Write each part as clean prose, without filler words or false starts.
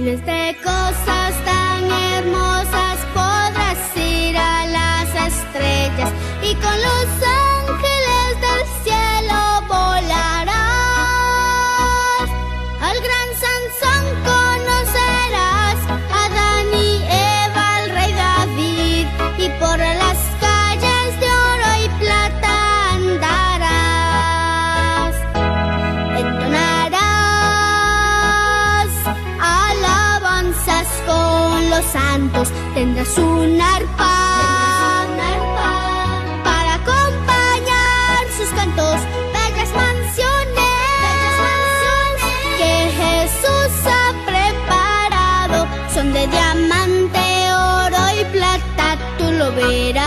miles de cosas tan hermosas, podrás ir a las estrellas y con los ángeles del cielo volarás. Al gran Sansón conocerás, a Adán y Eva, al rey David, y por las calles de oro y plata andarás. Entonarás alabanzas con los santos, tendrás un arpa para acompañar sus cantos. Bellas mansiones que Jesús ha preparado, son de diamante, oro y plata, tú lo verás.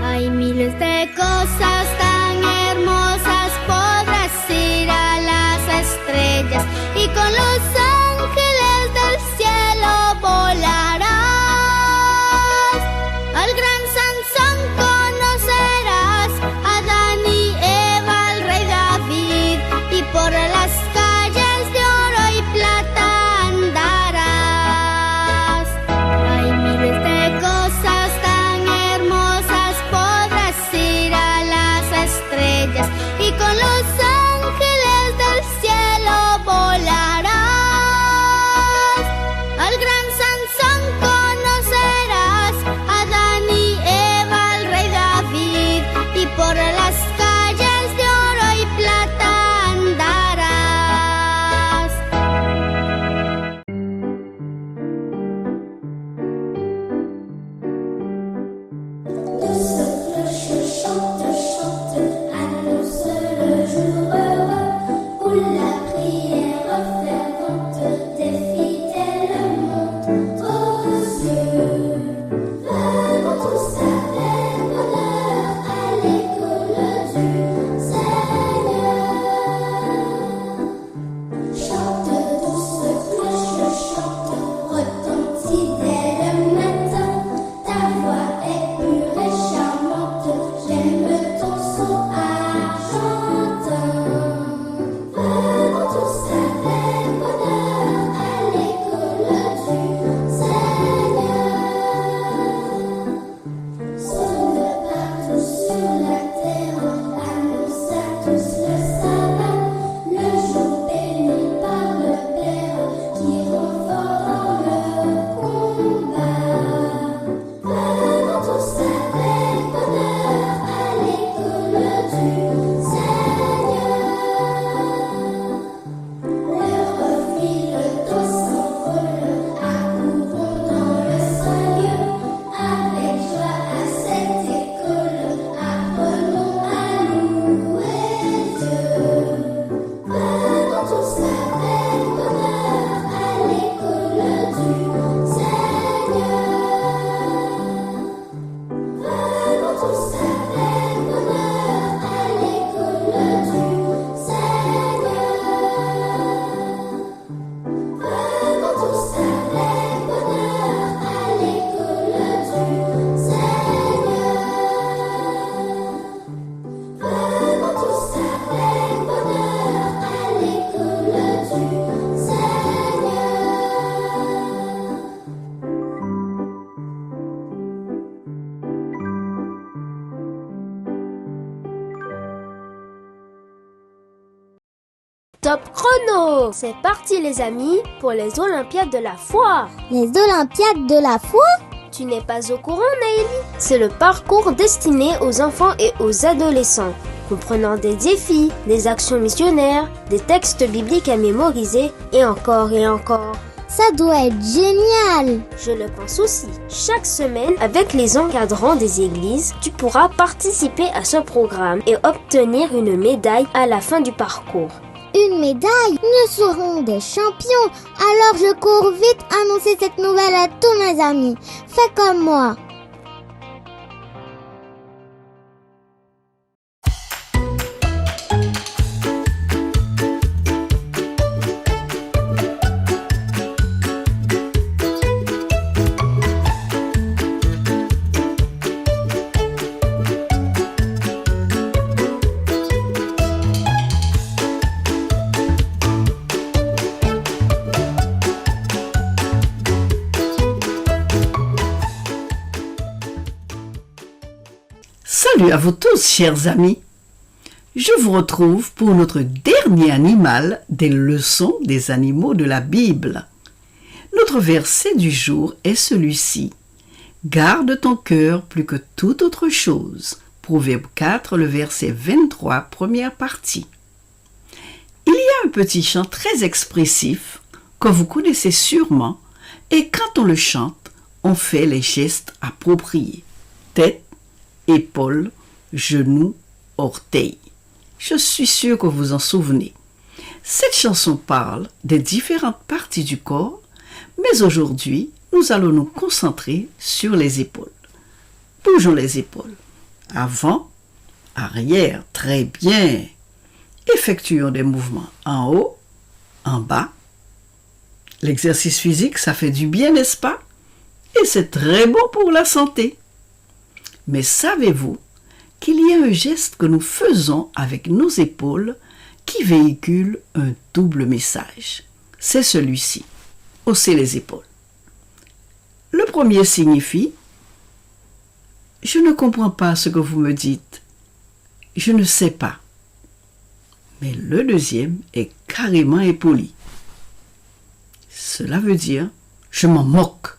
Hay miles de cosas tan hermosas, podrás ir a las estrellas y con los ángeles del cielo volarás. Al gran Sansón conocerás, a Adán y Eva, al rey David, y por las calles de oro y plata andarás. Hay miles de cosas tan hermosas, podrás ir a las estrellas y con los ángeles del cielo volarás. Al gran Sansón conocerás, a Adán y Eva, al rey David, y por las calles de oro y plata andarás. Douce cloche chante, chante, annonce le jour heureux où la prière fervente des fidèles monte aux cieux. Venons tous avec bonheur à l'école du Seigneur. Chante, douce cloche, chante, retentit dès le matin. Ta voix est pure et charmante, j'aime ton son argentin. Venons tous avec bonheur à l'école du Seigneur. Sonne partout sur la terre, annonce à tous le sabbat, le jour béni par le Père qui renfort dans le combat. Venons tous avec bonheur à l'école du Seigneur. L'heure file, tous s'envolent, accourons dans le saint lieu. Avec joie à cette école, apprenons à louer Dieu. Venons tous avec bonheur à l'école du Seigneur. Venons tous avec bonheur à l'école du Seigneur. Venons tous avec bonheur à l'école du Seigneur. Venons tous avec bonheur à l'école du Top chrono! C'est parti les amis pour les Olympiades de la foi. Les Olympiades de la foi? Tu n'es pas au courant Naëlie? C'est le parcours destiné aux enfants et aux adolescents, comprenant des défis, des actions missionnaires, des textes bibliques à mémoriser et encore et encore. Ça doit être génial! Je le pense aussi. Chaque semaine, avec les encadrants des églises, tu pourras participer à ce programme et obtenir une médaille à la fin du parcours. Une médaille? Nous serons des champions! Alors je cours vite annoncer cette nouvelle à tous mes amis. Fais comme moi! Salut à vous tous, chers amis. Je vous retrouve pour notre dernier animal des leçons des animaux de la Bible. Notre verset du jour est celui-ci. Garde ton cœur plus que toute autre chose. Proverbe 4, le verset 23, première partie. Il y a un petit chant très expressif que vous connaissez sûrement et quand on le chante, on fait les gestes appropriés. Tête, épaules, genoux, orteils. Je suis sûre que vous en souvenez. Cette chanson parle des différentes parties du corps, mais aujourd'hui, nous allons nous concentrer sur les épaules. Bougeons les épaules. Avant, arrière, très bien. Effectuons des mouvements en haut, en bas. L'exercice physique, ça fait du bien, n'est-ce pas? Et c'est très bon pour la santé. Mais savez-vous qu'il y a un geste que nous faisons avec nos épaules qui véhicule un double message? C'est celui-ci. Hausser les épaules. Le premier signifie « Je ne comprends pas ce que vous me dites. Je ne sais pas. » Mais le deuxième est carrément impoli. Cela veut dire « Je m'en moque.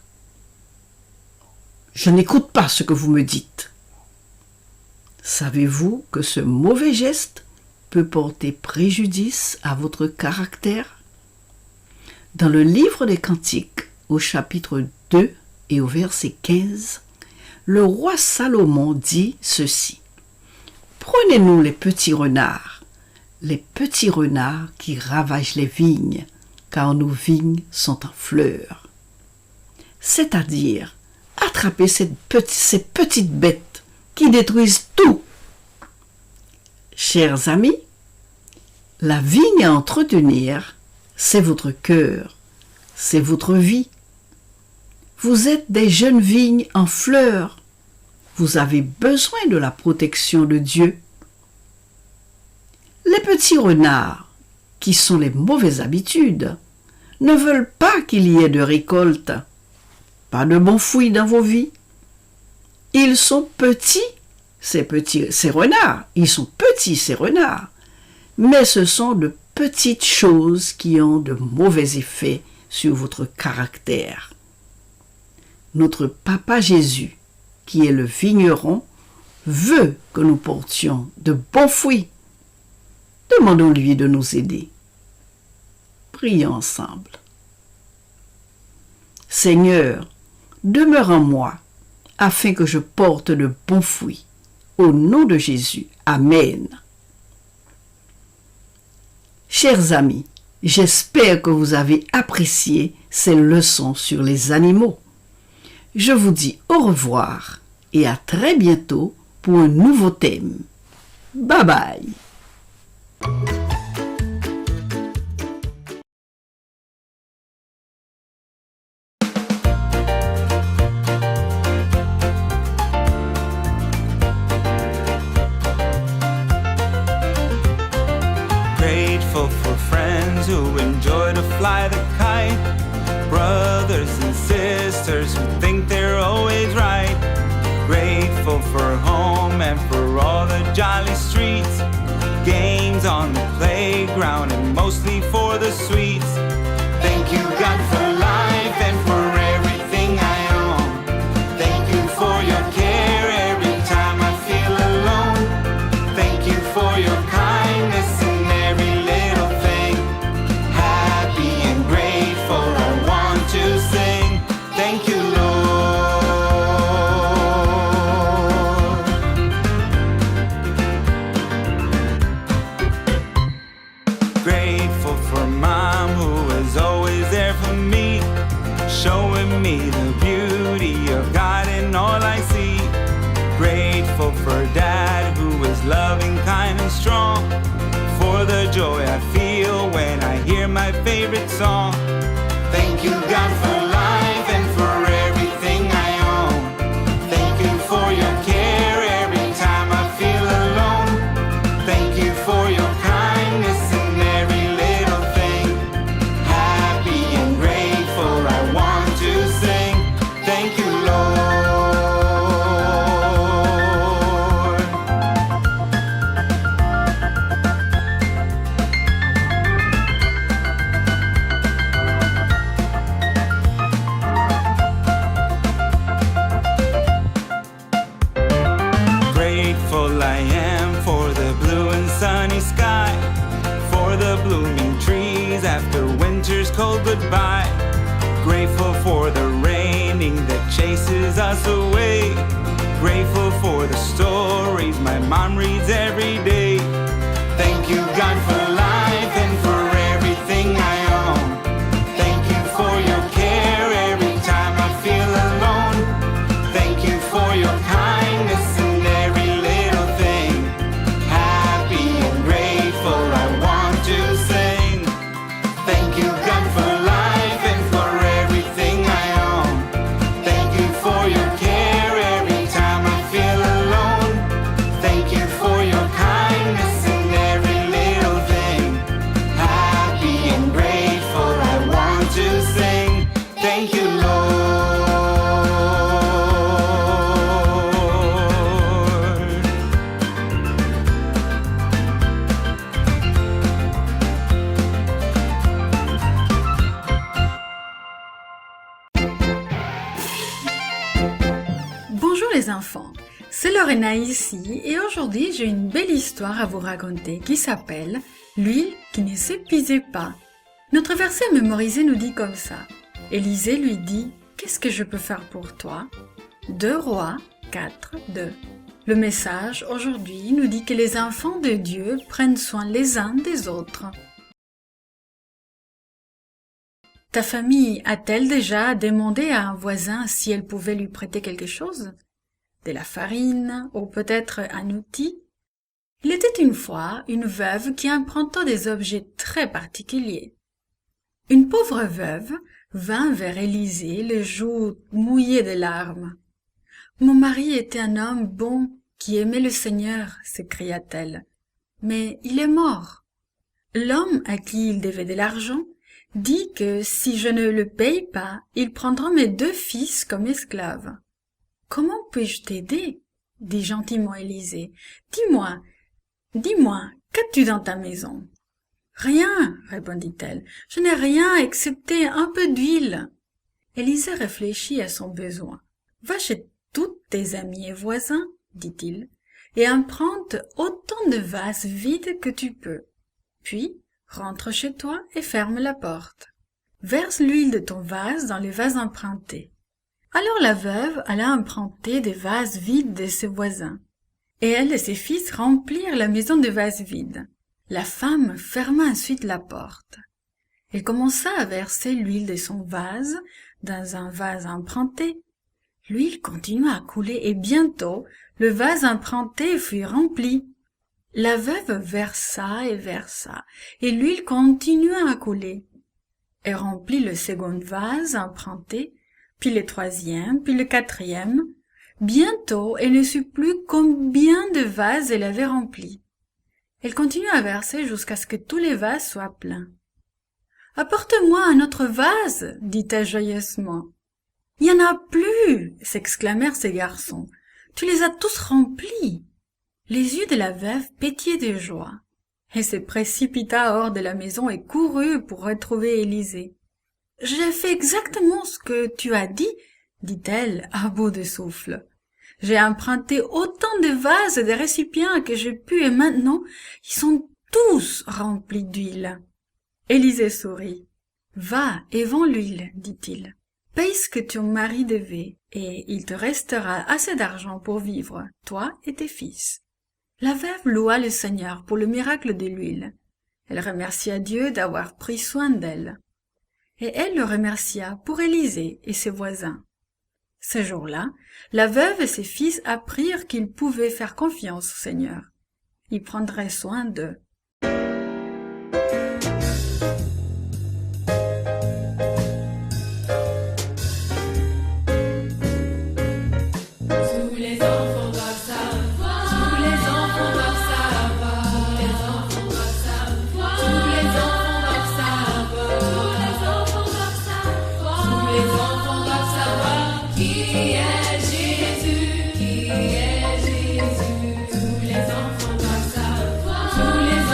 Je n'écoute pas ce que vous me dites. » Savez-vous que ce mauvais geste peut porter préjudice à votre caractère? Dans le livre des Cantiques, au chapitre 2 et au verset 15, le roi Salomon dit ceci. « Prenez-nous les petits renards qui ravagent les vignes, car nos vignes sont en fleurs. » C'est-à-dire, attrapez ces petites bêtes qui détruisent tout. Chers amis, la vigne à entretenir, c'est votre cœur, c'est votre vie. Vous êtes des jeunes vignes en fleurs. Vous avez besoin de la protection de Dieu. Les petits renards, qui sont les mauvaises habitudes, ne veulent pas qu'il y ait de récolte. Pas de bons fruits dans vos vies. Ils sont petits, ces renards. Ils sont petits, ces renards. Mais ce sont de petites choses qui ont de mauvais effets sur votre caractère. Notre Papa Jésus, qui est le vigneron, veut que nous portions de bons fruits. Demandons-lui de nous aider. Prions ensemble. Seigneur, demeure en moi, afin que je porte de bons fruits. Au nom de Jésus. Amen. Chers amis, j'espère que vous avez apprécié ces leçons sur les animaux. Je vous dis au revoir et à très bientôt pour un nouveau thème. Bye bye. Grateful for friends who enjoy to fly the kite, brothers and sisters who think they're always right. Grateful for home and for all the jolly streets, games on the playground and mostly for the sweets. Thank you, God, for life and for everything I own. Thank you for your care every time I feel alone. Thank you for your kindness in every little thing. Happy and grateful, I want to sing. Thank you, Lord. Grateful for Mom, who is always there for me, showing me the beauty of God in all I see. Grateful for Dad, who is loving, kind, and strong, for the joy I feel when I hear my favorite song. Thank you, God, for life and for everything I own. Thank you for your care every time I feel alone. Thank you for your kindness in every little thing. Happy and grateful, I want to sing. Thank you, Lord. goodbye. Grateful for the raining that chases us away. Grateful for the stories my mom reads every day. Thank you, God, for life and for everything I own. Thank you for your care every time I feel alone. Thank you for your kindness in every little thing. Happy and grateful, I want to sing. Thank you, God, for life and for everything I own. Thank you for your care every time I feel alone. Thank you for your kindness in every little thing. Happy and grateful, I want to sing. Thank you, Lord. Bonjour les enfants, c'est Lorena ici et aujourd'hui j'ai une belle histoire à vous raconter qui s'appelle « L'huile qui ne s'épuisait pas ». Notre verset mémorisé nous dit comme ça. Élisée lui dit « Qu'est-ce que je peux faire pour toi ?» 2 Rois 4, 2. Le message aujourd'hui nous dit que les enfants de Dieu prennent soin les uns des autres. Ta famille a-t-elle déjà demandé à un voisin si elle pouvait lui prêter quelque chose? De la farine ou peut-être un outil? Il était une fois une veuve qui emprunta des objets très particuliers. Une pauvre veuve vint vers Élisée, les joues mouillées de larmes. « Mon mari était un homme bon qui aimait le Seigneur, s'écria-t-elle. Mais il est mort. L'homme à qui il devait de l'argent dit que si je ne le paye pas, il prendra mes 2 fils comme esclaves. Comment puis-je t'aider? Dit gentiment Élisée. Dis-moi, qu'as-tu dans ta maison? Rien, répondit-elle. Je n'ai rien excepté un peu d'huile. Élisée réfléchit à son besoin. Va chez tous tes amis et voisins, dit-il, et emprunte autant de vases vides que tu peux. Puis, rentre chez toi et ferme la porte. Verse l'huile de ton vase dans les vases empruntés. Alors la veuve alla emprunter des vases vides de ses voisins. Et elle et ses fils remplirent la maison de vases vides. La femme ferma ensuite la porte. Elle commença à verser l'huile de son vase dans un vase emprunté. L'huile continua à couler et bientôt le vase emprunté fut rempli. La veuve versa et l'huile continua à couler. Elle remplit le second vase emprunté, puis le 3e, puis le 4e. Bientôt, elle ne sut plus combien de vases elle avait remplis. Elle continua à verser jusqu'à ce que tous les vases soient pleins. « Apporte-moi un autre vase » dit-elle joyeusement. « Il n'y en a plus » s'exclamèrent ces garçons. « Tu les as tous remplis !» Les yeux de la veuve pétillaient de joie. Elle se précipita hors de la maison et courut pour retrouver Élisée. « J'ai fait exactement ce que tu as dit » dit-elle à bout de souffle. « J'ai emprunté autant de vases et de récipients que j'ai pu et maintenant ils sont tous remplis d'huile. » Élisée sourit. « Va et vends l'huile, dit-il. Paye ce que ton mari devait et il te restera assez d'argent pour vivre, toi et tes fils. » La veuve loua le Seigneur pour le miracle de l'huile. Elle remercia Dieu d'avoir pris soin d'elle. Et elle le remercia pour Élisée et ses voisins. Ce jour-là, la veuve et ses fils apprirent qu'ils pouvaient faire confiance au Seigneur. Il prendrait soin d'eux. Tous les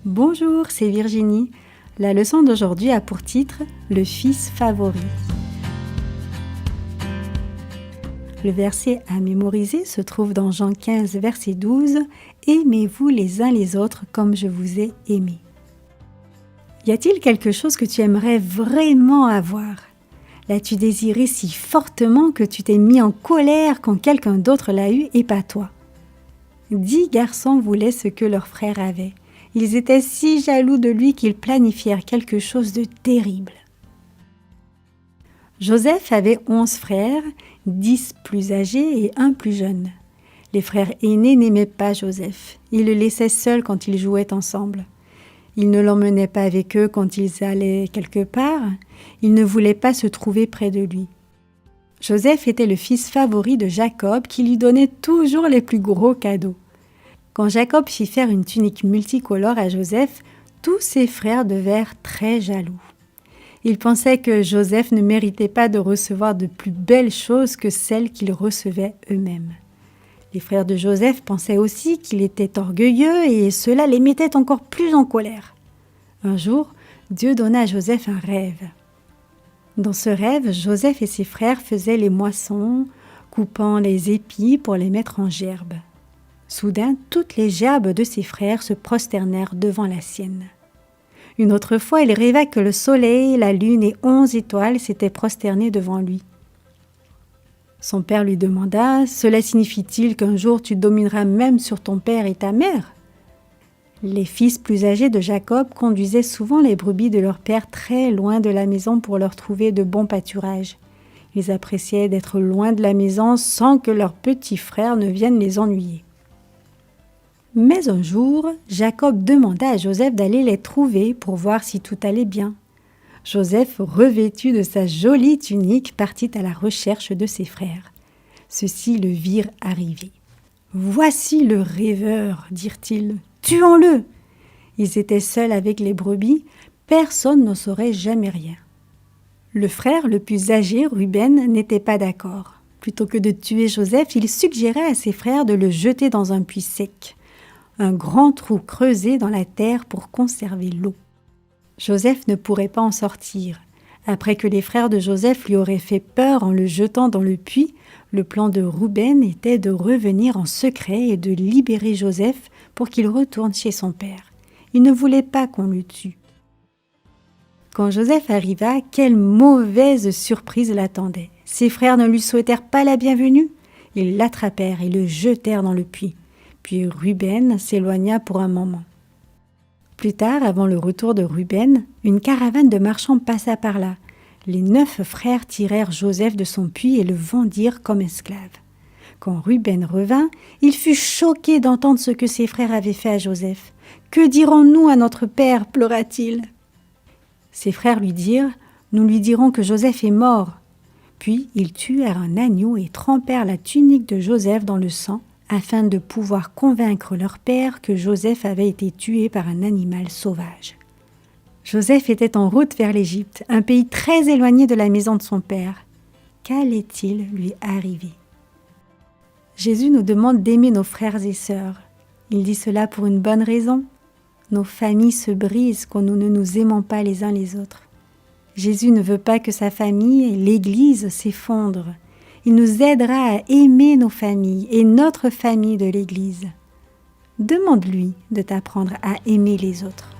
Bonjour, c'est Virginie. La leçon d'aujourd'hui a pour titre « Le fils favori ». Le verset à mémoriser se trouve dans Jean 15, verset 12 « Aimez-vous les uns les autres comme je vous ai aimé ». Y a-t-il quelque chose que tu aimerais vraiment avoir ? L'as-tu désiré si fortement que tu t'es mis en colère quand quelqu'un d'autre l'a eu et pas toi ? 10 garçons voulaient ce que leur frère avait. Ils étaient si jaloux de lui qu'ils planifièrent quelque chose de terrible. Joseph avait 11 frères, 10 plus âgés et 1 plus jeune. Les frères aînés n'aimaient pas Joseph. Ils le laissaient seul quand ils jouaient ensemble. Ils ne l'emmenaient pas avec eux quand ils allaient quelque part. Ils ne voulaient pas se trouver près de lui. Joseph était le fils favori de Jacob qui lui donnait toujours les plus gros cadeaux. Quand Jacob fit faire une tunique multicolore à Joseph, tous ses frères devinrent très jaloux. Ils pensaient que Joseph ne méritait pas de recevoir de plus belles choses que celles qu'ils recevaient eux-mêmes. Les frères de Joseph pensaient aussi qu'il était orgueilleux et cela les mettait encore plus en colère. Un jour, Dieu donna à Joseph un rêve. Dans ce rêve, Joseph et ses frères faisaient les moissons, coupant les épis pour les mettre en gerbes. Soudain, toutes les gerbes de ses frères se prosternèrent devant la sienne. Une autre fois, il rêva que le soleil, la lune et 11 étoiles s'étaient prosternés devant lui. Son père lui demanda « Cela signifie-t-il qu'un jour tu domineras même sur ton père et ta mère ?» Les fils plus âgés de Jacob conduisaient souvent les brebis de leur père très loin de la maison pour leur trouver de bons pâturages. Ils appréciaient d'être loin de la maison sans que leurs petits frères ne viennent les ennuyer. Mais un jour, Jacob demanda à Joseph d'aller les trouver pour voir si tout allait bien. Joseph, revêtu de sa jolie tunique, partit à la recherche de ses frères. Ceux-ci le virent arriver. « Voici le rêveur, dirent-ils. Tuons-le !» Ils étaient seuls avec les brebis, personne n'en saurait jamais rien. Le frère le plus âgé, Ruben, n'était pas d'accord. Plutôt que de tuer Joseph, il suggérait à ses frères de le jeter dans un puits sec. Un grand trou creusé dans la terre pour conserver l'eau. Joseph ne pourrait pas en sortir. Après que les frères de Joseph lui auraient fait peur en le jetant dans le puits, le plan de Ruben était de revenir en secret et de libérer Joseph pour qu'il retourne chez son père. Il ne voulait pas qu'on le tue. Quand Joseph arriva, quelle mauvaise surprise l'attendait. Ses frères ne lui souhaitèrent pas la bienvenue. Ils l'attrapèrent et le jetèrent dans le puits. Puis Ruben s'éloigna pour un moment. Plus tard, avant le retour de Ruben, une caravane de marchands passa par là. Les 9 frères tirèrent Joseph de son puits et le vendirent comme esclave. Quand Ruben revint, il fut choqué d'entendre ce que ses frères avaient fait à Joseph. « Que dirons-nous à notre père » pleura-t-il. Ses frères lui dirent « Nous lui dirons que Joseph est mort. » Puis ils tuèrent un agneau et trempèrent la tunique de Joseph dans le sang, afin de pouvoir convaincre leur père que Joseph avait été tué par un animal sauvage. Joseph était en route vers l'Égypte, un pays très éloigné de la maison de son père. Qu'allait-il lui arriver ? Jésus nous demande d'aimer nos frères et sœurs. Il dit cela pour une bonne raison. Nos familles se brisent quand nous ne nous aimons pas les uns les autres. Jésus ne veut pas que sa famille, l'Église, s'effondre. Il nous aidera à aimer nos familles et notre famille de l'Église. Demande-lui de t'apprendre à aimer les autres.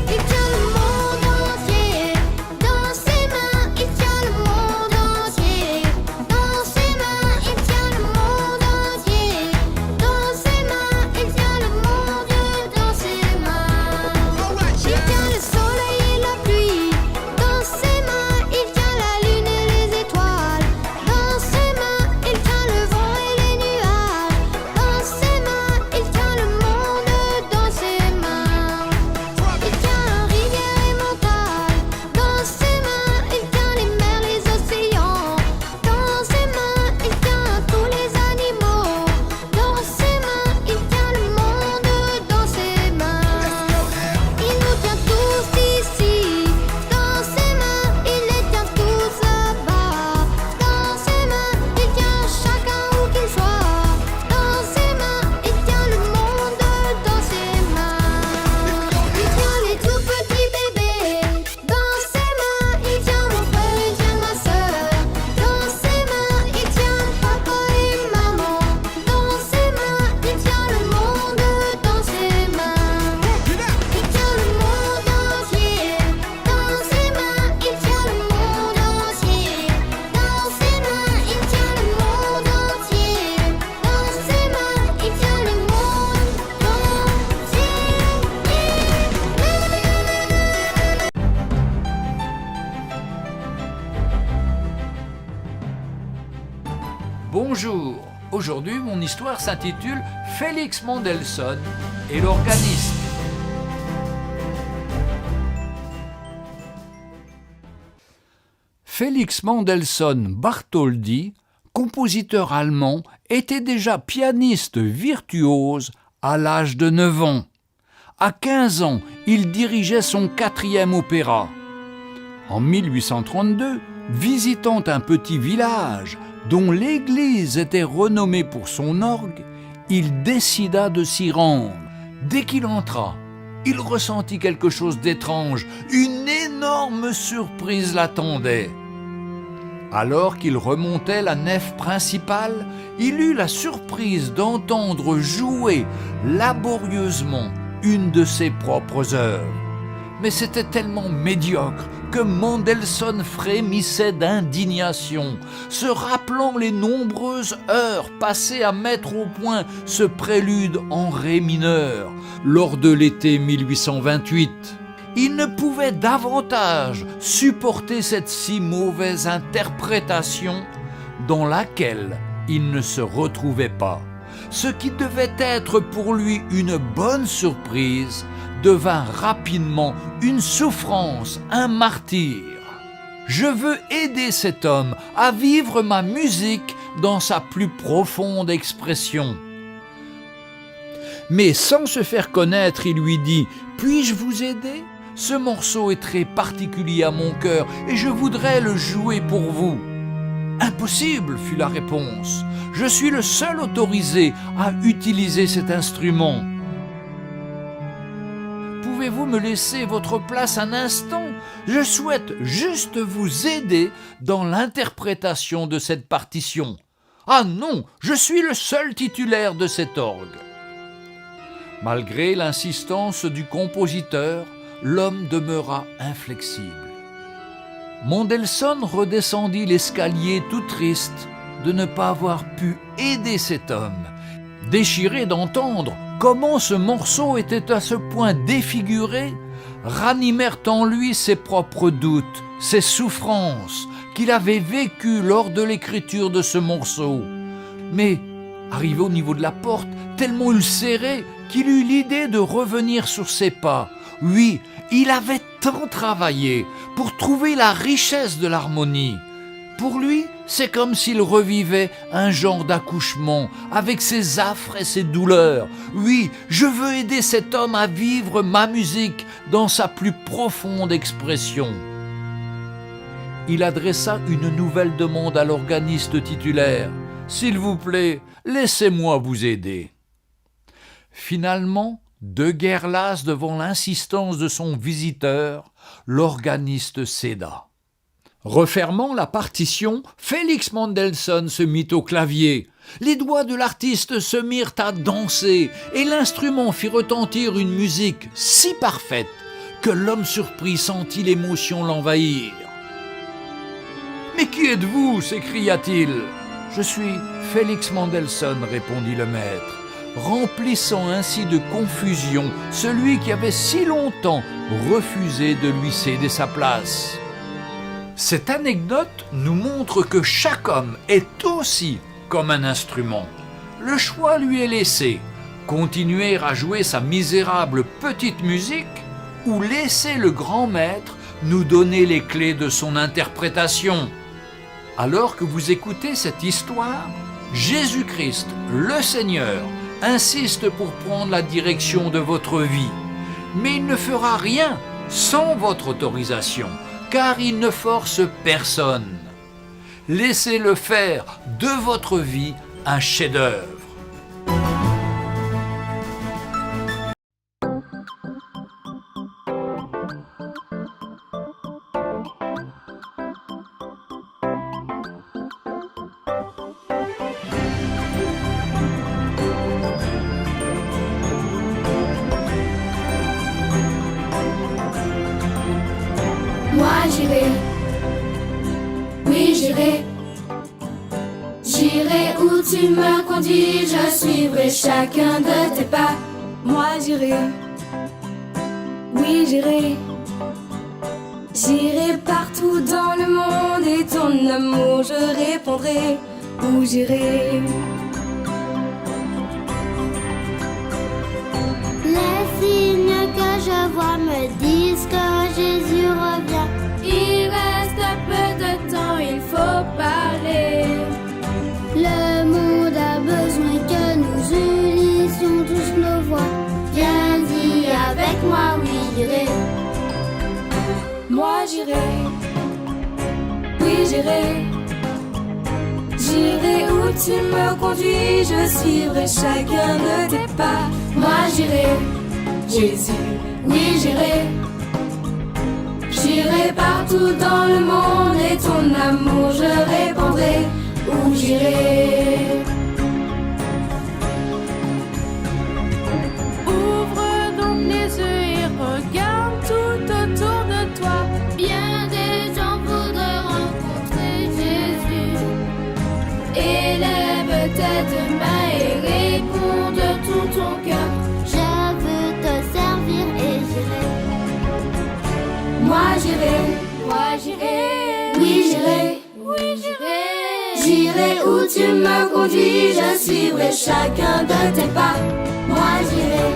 Il tient le monde entier dans ses mains, il tient le monde entier dans ses mains, il tient le monde entier dans ses mains, il tient le monde dans ses mains. Il tient le soleil et la pluie dans ses mains, il tient la lune et les étoiles dans ses mains, il tient le vent et les nuages dans ses mains, il tient le monde dans ses mains. Il tient rivières et montagnes dans ses mains, il tient les mers, les océans dans ses mains, il tient tous les animaux dans ses mains, il tient le monde dans ses mains. Il nous tient tous ici dans ses mains, il les tient tous là-bas dans ses mains, il tient chacun où qu'il soit dans ses mains, il tient le monde dans ses mains. Il tient les tout petits bébés dans ses mains, il tient mon frère, il tient ma sœur dans ses mains, il tient papa et maman dans ses mains, il tient le monde dans ses mains. Il tient le monde entier dans ses mains, il tient le monde entier dans ses mains, il tient le monde entier dans ses mains, il tient le monde Bonjour, aujourd'hui mon histoire s'intitule Félix Mendelssohn et l'organiste. Félix Mendelssohn Bartholdy, compositeur allemand, était déjà pianiste virtuose à l'âge de 9 ans. À 15 ans, il dirigeait son 4e opéra. En 1832, visitant un petit village dont l'église était renommée pour son orgue, il décida de s'y rendre. Dès qu'il entra, il ressentit quelque chose d'étrange. Une énorme surprise l'attendait. Alors qu'il remontait la nef principale, il eut la surprise d'entendre jouer laborieusement une de ses propres œuvres. Mais c'était tellement médiocre que Mendelssohn frémissait d'indignation, se rappelant les nombreuses heures passées à mettre au point ce prélude en ré mineur lors de l'été 1828. Il ne pouvait davantage supporter cette si mauvaise interprétation dans laquelle il ne se retrouvait pas. Ce qui devait être pour lui une bonne surprise devint rapidement une souffrance, un martyre. Je veux aider cet homme à vivre ma musique dans sa plus profonde expression. Mais sans se faire connaître, il lui dit « Puis-je vous aider ? Ce morceau est très particulier à mon cœur et je voudrais le jouer pour vous. » « Impossible, fut la réponse. Je suis le seul autorisé à utiliser cet instrument. Pouvez-vous me laisser votre place un instant ? Je souhaite juste vous aider dans l'interprétation de cette partition. Ah non, je suis le seul titulaire de cet orgue. Malgré l'insistance du compositeur, l'homme demeura inflexible. Mendelssohn redescendit l'escalier tout triste de ne pas avoir pu aider cet homme. Déchiré d'entendre comment ce morceau était à ce point défiguré, ranimèrent en lui ses propres doutes, ses souffrances qu'il avait vécues lors de l'écriture de ce morceau. Mais, arrivé au niveau de la porte, tellement ulcéré qu'il eut l'idée de revenir sur ses pas. Oui, il avait tant travaillé pour trouver la richesse de l'harmonie. Pour lui, c'est comme s'il revivait un genre d'accouchement avec ses affres et ses douleurs. Oui, je veux aider cet homme à vivre ma musique dans sa plus profonde expression. Il adressa une nouvelle demande à l'organiste titulaire. « S'il vous plaît, laissez-moi vous aider. » Finalement, de guerre lasse devant l'insistance de son visiteur, l'organiste céda. Refermant la partition, Félix Mendelssohn se mit au clavier. Les doigts de l'artiste se mirent à danser et l'instrument fit retentir une musique si parfaite que l'homme surpris sentit l'émotion l'envahir. « Mais qui êtes-vous » s'écria-t-il. « Je suis Félix Mendelssohn » répondit le maître, remplissant ainsi de confusion celui qui avait si longtemps refusé de lui céder sa place. Cette anecdote nous montre que chaque homme est aussi comme un instrument. Le choix lui est laissé, continuer à jouer sa misérable petite musique ou laisser le grand maître nous donner les clés de son interprétation. Alors que vous écoutez cette histoire, Jésus-Christ, le Seigneur, insiste pour prendre la direction de votre vie. Mais il ne fera rien sans votre autorisation, car il ne force personne. Laissez-le faire de votre vie un chef-d'œuvre. Moi j'irai, oui j'irai, j'irai où tu me conduis, je suivrai chacun de tes pas. Moi j'irai, oui j'irai, j'irai partout dans le monde et ton amour je répondrai, où j'irai. Les signes que je vois me disent que Jésus revient. Il reste peu de temps, il faut parler. Le monde a besoin que nous unissions tous nos voix. Viens dis avec moi, oui j'irai. Moi j'irai, oui j'irai, j'irai où tu me conduis, je suivrai chacun de tes pas. Moi j'irai, Jésus, oui j'irai, j'irai partout dans le monde et ton amour je répandrai, où j'irai. Ouvre donc les yeux et regarde tout autour de toi. Bien des gens voudraient rencontrer Jésus. Élève tes deux mains et réponds de tout ton cœur. Je veux te servir et j'irai. Moi j'irai, oui j'irai, j'irai où tu me conduis, je suivrai chacun de tes pas. Moi j'irai,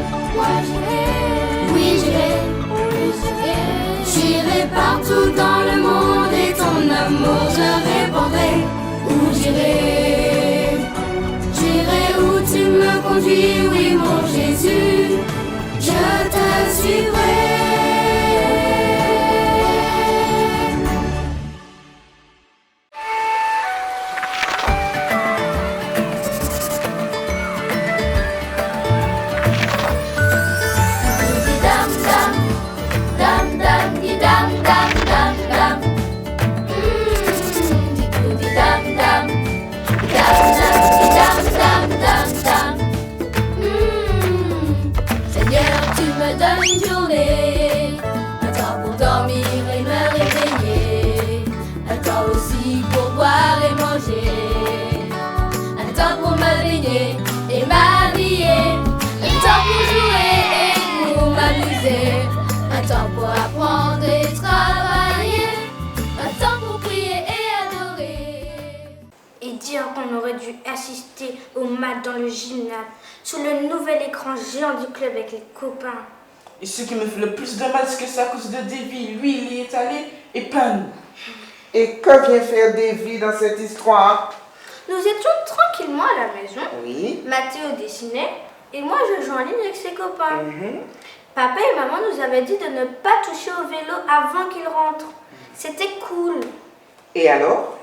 oui j'irai, j'irai partout dans le monde et ton amour je répandrai, où j'irai. J'irai où tu me conduis, oui mon Jésus, je te suivrai. dû assister au match dans le gymnase, sous le nouvel écran géant du club avec les copains. Et ce qui me fait le plus de mal, c'est que c'est à cause de Davy. Lui, il y est allé et pas nous. Et que vient faire Davy dans cette histoire? Nous étions tranquillement à la maison. Oui. Mathéo dessinait et moi je jouais en ligne avec ses copains. Papa et maman nous avaient dit de ne pas toucher au vélo avant qu'il rentre. C'était cool. Et alors?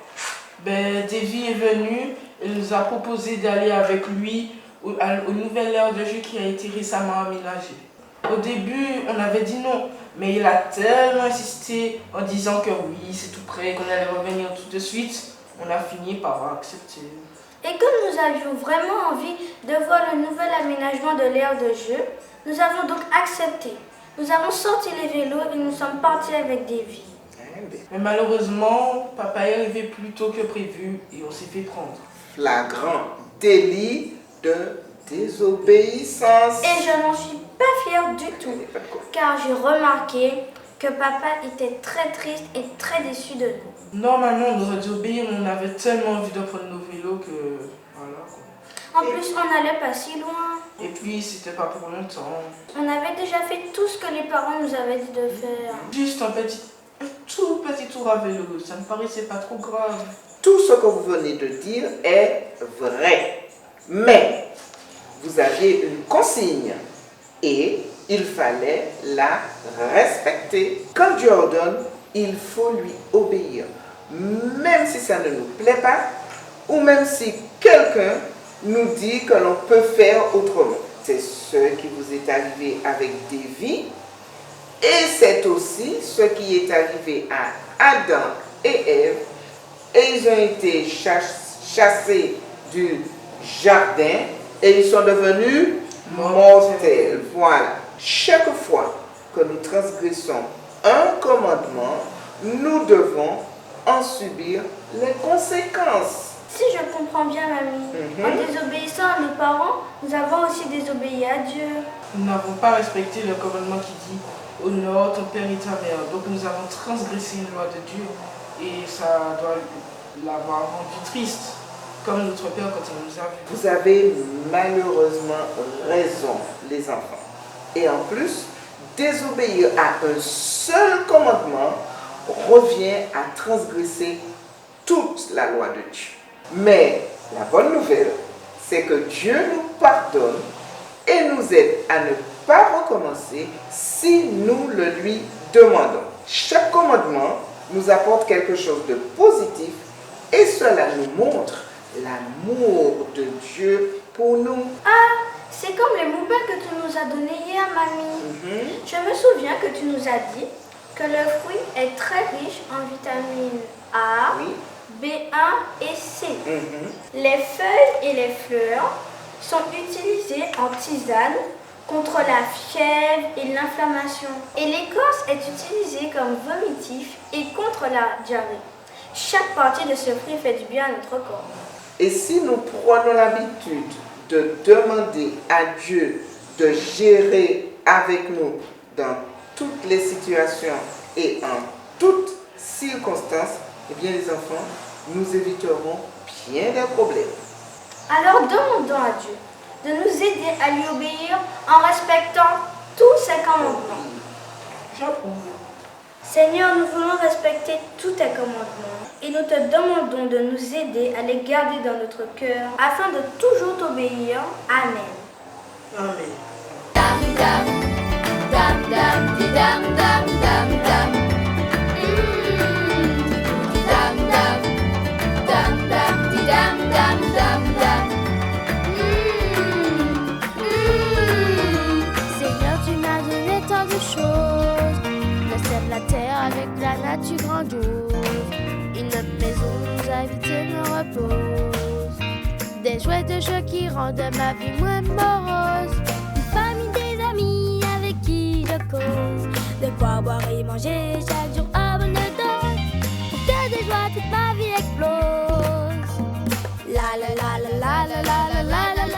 Davy est venu et nous a proposé d'aller avec lui au nouvel aire de jeu qui a été récemment aménagé. Au début, on avait dit non, mais il a tellement insisté en disant que oui, c'est tout prêt, qu'on allait revenir tout de suite. On a fini par accepter. Et comme nous avions vraiment envie de voir le nouvel aménagement de l'aire de jeu, nous avons donc accepté. Nous avons sorti les vélos et nous sommes partis avec Davy. Mais malheureusement, papa est arrivé plus tôt que prévu et on s'est fait prendre. Flagrant délit de désobéissance. Et je n'en suis pas fière du tout, car j'ai remarqué que papa était très triste et très déçu de nous. Normalement, on aurait dû obéir, mais on avait tellement envie de prendre nos vélos que... voilà quoi. En plus, on n'allait pas si loin. Et puis, c'était pas pour longtemps. On avait déjà fait tout ce que les parents nous avaient dit de faire. Juste un tout petit tour à vélo, ça ne paraissait pas trop grave. Tout ce que vous venez de dire est vrai. Mais vous aviez une consigne et il fallait la respecter. Quand Dieu ordonne, il faut lui obéir. Même si ça ne nous plaît pas ou même si quelqu'un nous dit que l'on peut faire autrement. C'est ce qui vous est arrivé avec Davy. Et c'est aussi ce qui est arrivé à Adam et Ève. Et ils ont été chassés du jardin et ils sont devenus mortels. Voilà. Chaque fois que nous transgressons un commandement, nous devons en subir les conséquences. Si je comprends bien, mamie, en désobéissant à nos parents, nous avons aussi désobéi à Dieu. Nous n'avons pas respecté le commandement qui dit « Honore ton père et ta mère ». Donc nous avons transgressé une loi de Dieu et ça doit l'avoir rendu triste, comme notre père quand il nous a vus. Vous avez malheureusement raison, les enfants. Et en plus, désobéir à un seul commandement revient à transgresser toute la loi de Dieu. Mais la bonne nouvelle, c'est que Dieu nous pardonne et nous aide à ne pas recommencer si nous le lui demandons. Chaque commandement nous apporte quelque chose de positif et cela nous montre l'amour de Dieu pour nous. Ah, c'est comme les moubelles que tu nous as données hier, mamie. Je me souviens que tu nous as dit que le fruit est très riche en vitamines A, B1 et C. Les feuilles et les fleurs sont utilisées en tisane contre la fièvre et l'inflammation. Et l'écorce est utilisée comme vomitif et contre la diarrhée. Chaque partie de ce fruit fait du bien à notre corps. Et si nous prenons l'habitude de demander à Dieu de gérer avec nous dans toutes les situations et en toutes circonstances, eh bien les enfants, nous éviterons bien des problèmes. Alors demandons à Dieu de nous aider à lui obéir en respectant tous ses commandements. J'approuve. Seigneur, nous voulons respecter tous tes commandements et nous te demandons de nous aider à les garder dans notre cœur afin de toujours t'obéir. Amen. Amen. Dam dam, dam dam, di dam dam dam dam. Di dam dam, dam dam, di dam dam dam dam. Seigneur, tu m'as donné tant de choses. Le ciel, la terre avec la nature grandiose. Une maison nous invite et me repose. Des jouets de jeux qui rendent ma vie moins morose. Une famille, des amis avec qui je cause. De quoi boire et manger chaque jour à bonne dose. Pour que de joie toute ma vie explose. La la la la la la la la la la la.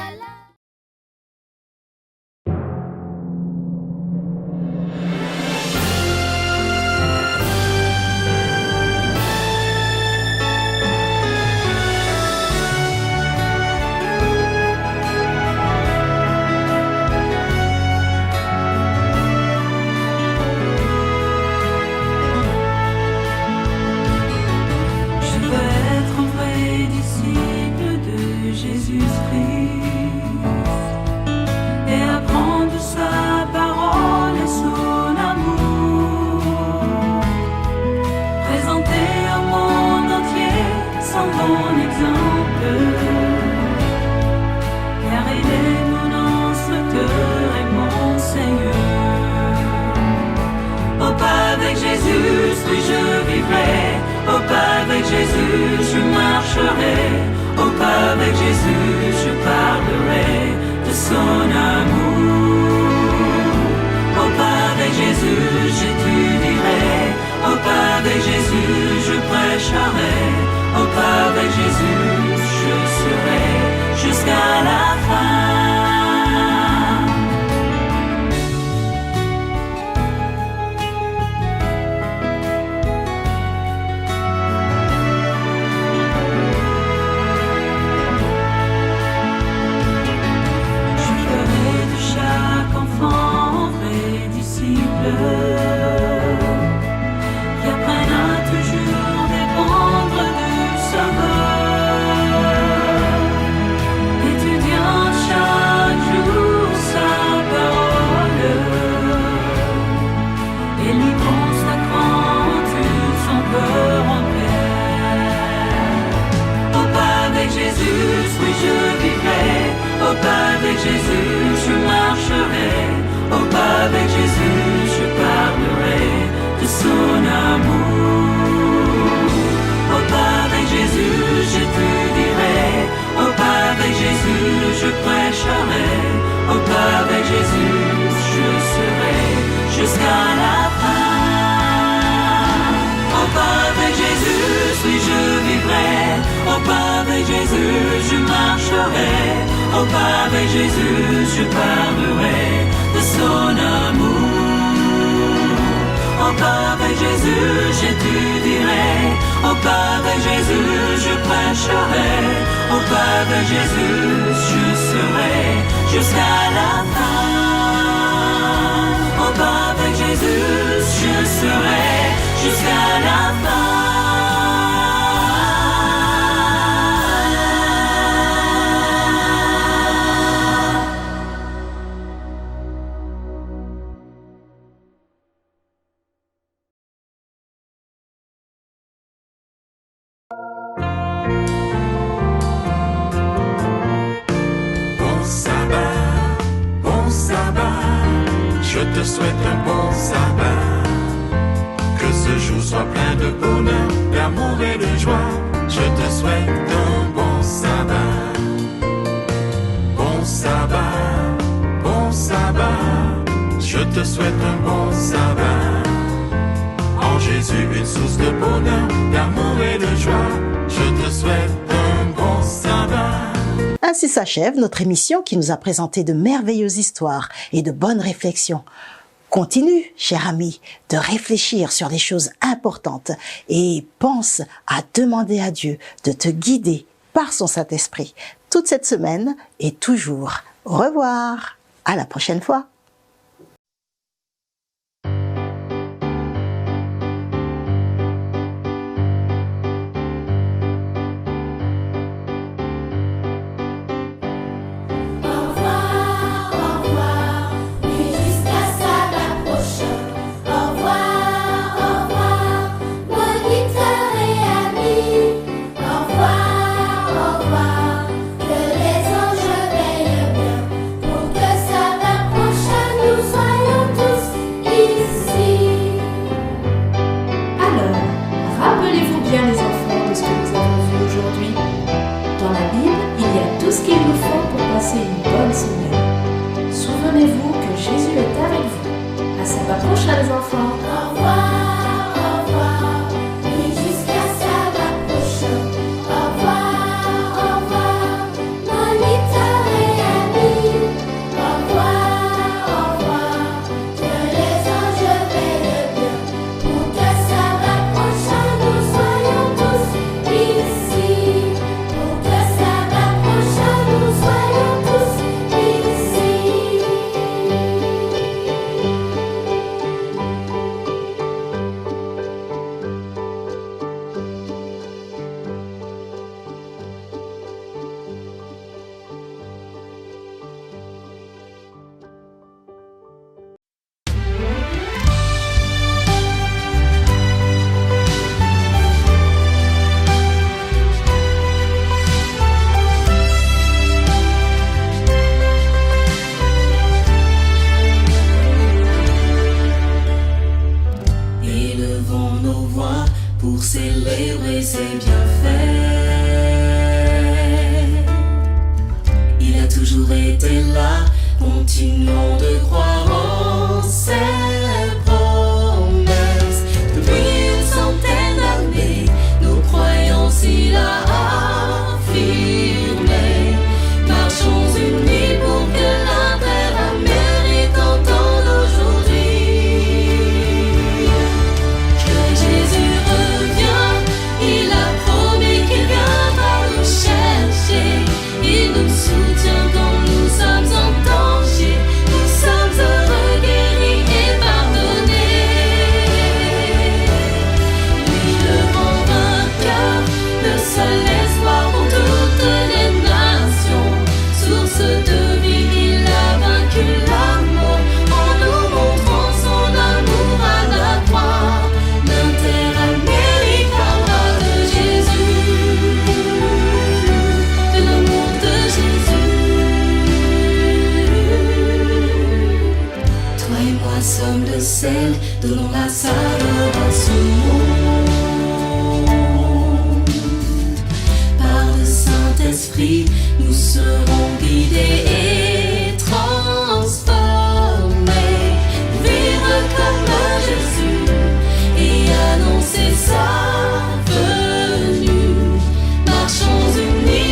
Jésus, je marcherai. Au pas avec Jésus, je parlerai de son amour. Au pas avec Jésus, j'étudierai. Au pas avec Jésus, je prêcherai. Au pas avec Jésus, je serai jusqu'à la fin. Au pas avec Jésus, je serai jusqu'à la fin. Je te souhaite un bon sabbat, que ce jour soit plein de bonheur, d'amour et de joie. Je te souhaite un bon sabbat, bon sabbat, bon sabbat. Je te souhaite un bon sabbat. En Jésus, une source de bonheur, d'amour et de joie. Je te souhaite un bon sabbat. Ainsi s'achève notre émission qui nous a présenté de merveilleuses histoires et de bonnes réflexions. Continue, cher ami, de réfléchir sur les choses importantes et pense à demander à Dieu de te guider par son Saint-Esprit toute cette semaine et toujours. Au revoir, à la prochaine fois. Souvenez-vous que Jésus est avec vous. À sabbat prochain les enfants. Au revoir, au revoir, et jusqu'à sabbat prochain. Au revoir, moniteur et ami. Au revoir, que les anges veillent bien, pour que sabbat prochain nous soyons tous ici. Pour que sabbat prochain nous soyons tous ici. Élevons nos voix pour célébrer ses bienfaits. Il a toujours été là, continuons de croire en ses promesses. Depuis une centaine d'années, nos croyances il a affirmées. Marchons unis pour que la terre Amérique entende aujourd'hui que Jésus revient. Il a promis qu'il viendra nous chercher. Il nous soutient quand nous sommes en danger. Nous sommes heureux, guéris et pardonnés. Lui le grand vainqueur, le seul espoir pour toutes les nations. Source de vie, il a vaincu la mort en nous montrant son amour à la croix. L'Inter-Amérique parlera de Jésus, de l'amour de Jésus. Toi et moi sommes le sel, donnons la saveur à ce monde. Par le Saint-Esprit, nous serons guidés et transformés. Vivre comme Jésus et annoncer sa venue. Marchons unis.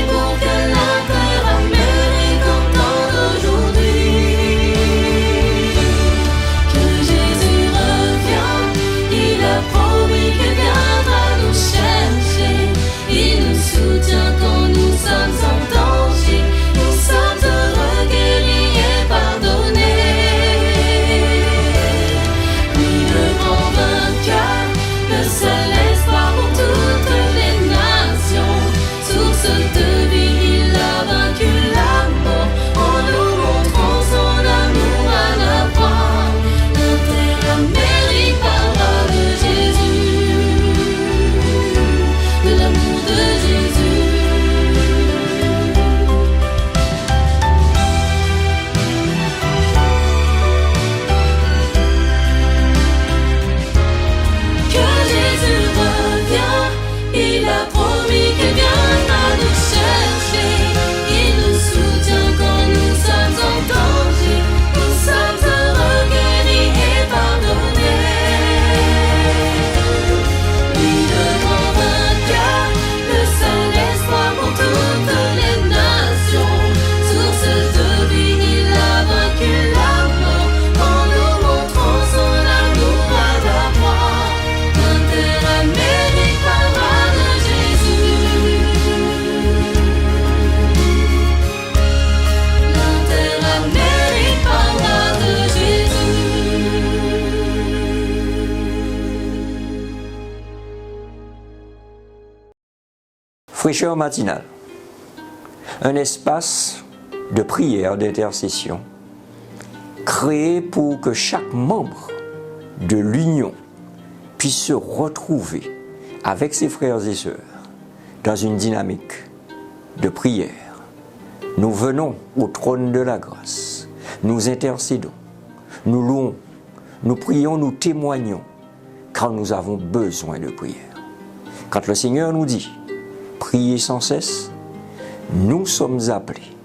Fraîcheur matinale, un espace de prière, d'intercession, créé pour que chaque membre de l'union puisse se retrouver avec ses frères et sœurs dans une dynamique de prière. Nous venons au trône de la grâce, nous intercédons, nous louons, nous prions, nous témoignons, car nous avons besoin de prière. Quand le Seigneur nous dit « priez sans cesse », nous sommes appelés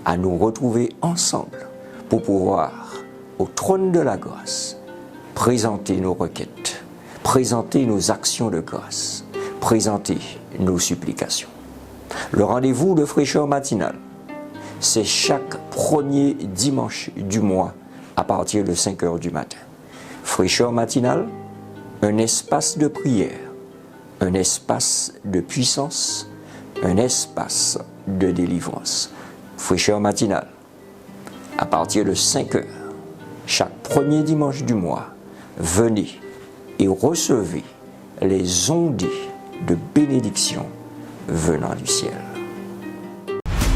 à nous retrouver ensemble pour pouvoir, au trône de la grâce, présenter nos requêtes, présenter nos actions de grâce, présenter nos supplications. Le rendez-vous de fraîcheur matinale, c'est chaque premier dimanche du mois à partir de 5 heures du matin. Fraîcheur matinale, un espace de prière, un espace de puissance, un espace de délivrance. Fraîcheur matinale, à partir de 5 heures, chaque premier dimanche du mois, venez et recevez les ondées de bénédiction venant du ciel.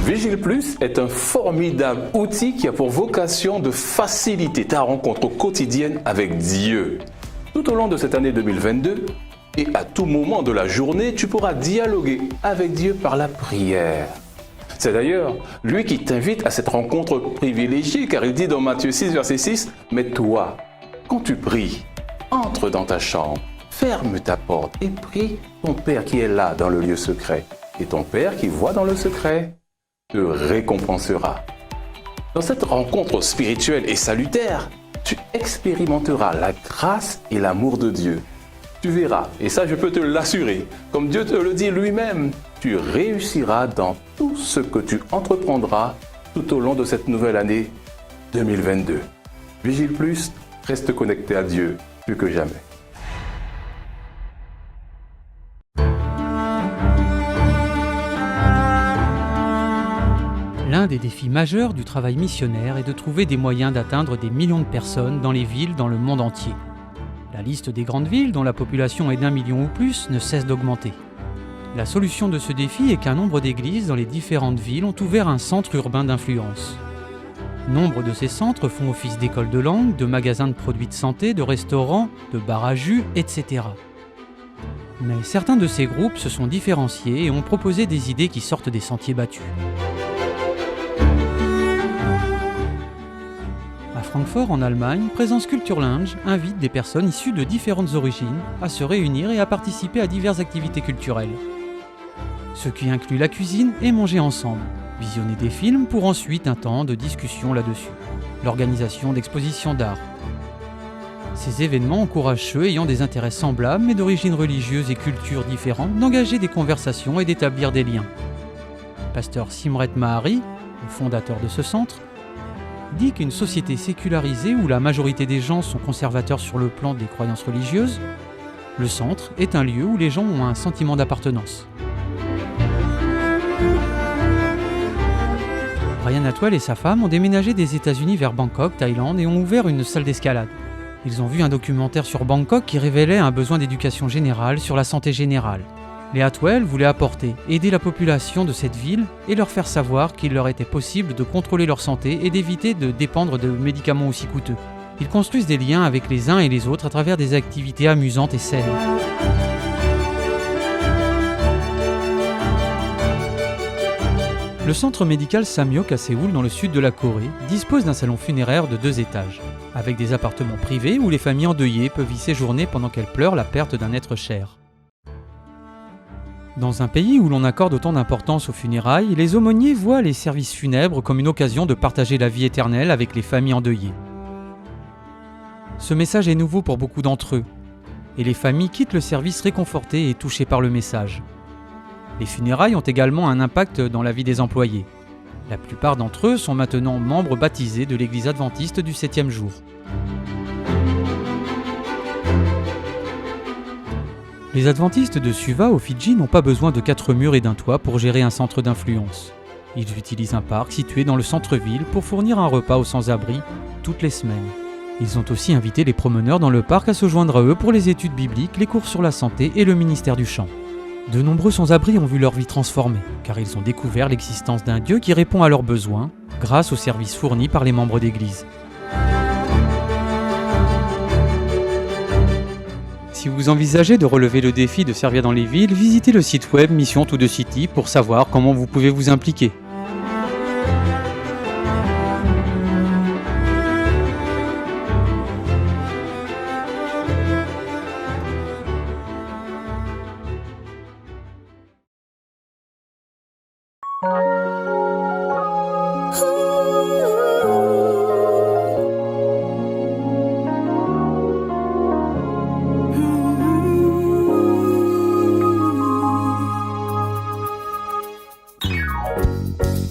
Vigile Plus est un formidable outil qui a pour vocation de faciliter ta rencontre quotidienne avec Dieu. Tout au long de cette année 2022 et à tout moment de la journée, tu pourras dialoguer avec Dieu par la prière. C'est d'ailleurs lui qui t'invite à cette rencontre privilégiée, car il dit dans Matthieu 6, verset 6, « Mais toi, quand tu pries, entre dans ta chambre, ferme ta porte et prie ton Père qui est là dans le lieu secret. Et ton Père qui voit dans le secret te récompensera. » Dans cette rencontre spirituelle et salutaire, tu expérimenteras la grâce et l'amour de Dieu. Tu verras, et ça je peux te l'assurer, comme Dieu te le dit lui-même, tu réussiras dans tout ce que tu entreprendras tout au long de cette nouvelle année 2022. Vigile Plus, reste connecté à Dieu plus que jamais. L'un des défis majeurs du travail missionnaire est de trouver des moyens d'atteindre des millions de personnes dans les villes dans le monde entier. La liste des grandes villes, dont la population est d'1 million ou plus, ne cesse d'augmenter. La solution de ce défi est qu'un nombre d'églises dans les différentes villes ont ouvert un centre urbain d'influence. Nombre de ces centres font office d'écoles de langue, de magasins de produits de santé, de restaurants, de bars à jus, etc. Mais certains de ces groupes se sont différenciés et ont proposé des idées qui sortent des sentiers battus. À Francfort, en Allemagne, Présence Kulturlange invite des personnes issues de différentes origines à se réunir et à participer à diverses activités culturelles. Ce qui inclut la cuisine et manger ensemble, visionner des films pour ensuite un temps de discussion là-dessus, l'organisation d'expositions d'art. Ces événements encouragent ceux ayant des intérêts semblables mais d'origine religieuse et cultures différentes d'engager des conversations et d'établir des liens. Pasteur Simret Mahari, le fondateur de ce centre, dit qu'une société sécularisée où la majorité des gens sont conservateurs sur le plan des croyances religieuses, le centre est un lieu où les gens ont un sentiment d'appartenance. Brian Atwell et sa femme ont déménagé des États-Unis vers Bangkok, Thaïlande, et ont ouvert une salle d'escalade. Ils ont vu un documentaire sur Bangkok qui révélait un besoin d'éducation générale sur la santé générale. Les Atwell voulaient apporter, aider la population de cette ville et leur faire savoir qu'il leur était possible de contrôler leur santé et d'éviter de dépendre de médicaments aussi coûteux. Ils construisent des liens avec les uns et les autres à travers des activités amusantes et saines. Le centre médical Samyok à Séoul, dans le sud de la Corée, dispose d'un salon funéraire de 2 étages, avec des appartements privés où les familles endeuillées peuvent y séjourner pendant qu'elles pleurent la perte d'un être cher. Dans un pays où l'on accorde autant d'importance aux funérailles, les aumôniers voient les services funèbres comme une occasion de partager la vie éternelle avec les familles endeuillées. Ce message est nouveau pour beaucoup d'entre eux, et les familles quittent le service réconfortées et touchées par le message. Les funérailles ont également un impact dans la vie des employés. La plupart d'entre eux sont maintenant membres baptisés de l'église adventiste du 7e jour. Les adventistes de Suva au Fidji n'ont pas besoin de 4 murs et d'un toit pour gérer un centre d'influence. Ils utilisent un parc situé dans le centre-ville pour fournir un repas aux sans-abri toutes les semaines. Ils ont aussi invité les promeneurs dans le parc à se joindre à eux pour les études bibliques, les cours sur la santé et le ministère du chant. De nombreux sans-abri ont vu leur vie transformée, car ils ont découvert l'existence d'un Dieu qui répond à leurs besoins grâce aux services fournis par les membres d'Église. Si vous envisagez de relever le défi de servir dans les villes, visitez le site web Mission to the City pour savoir comment vous pouvez vous impliquer.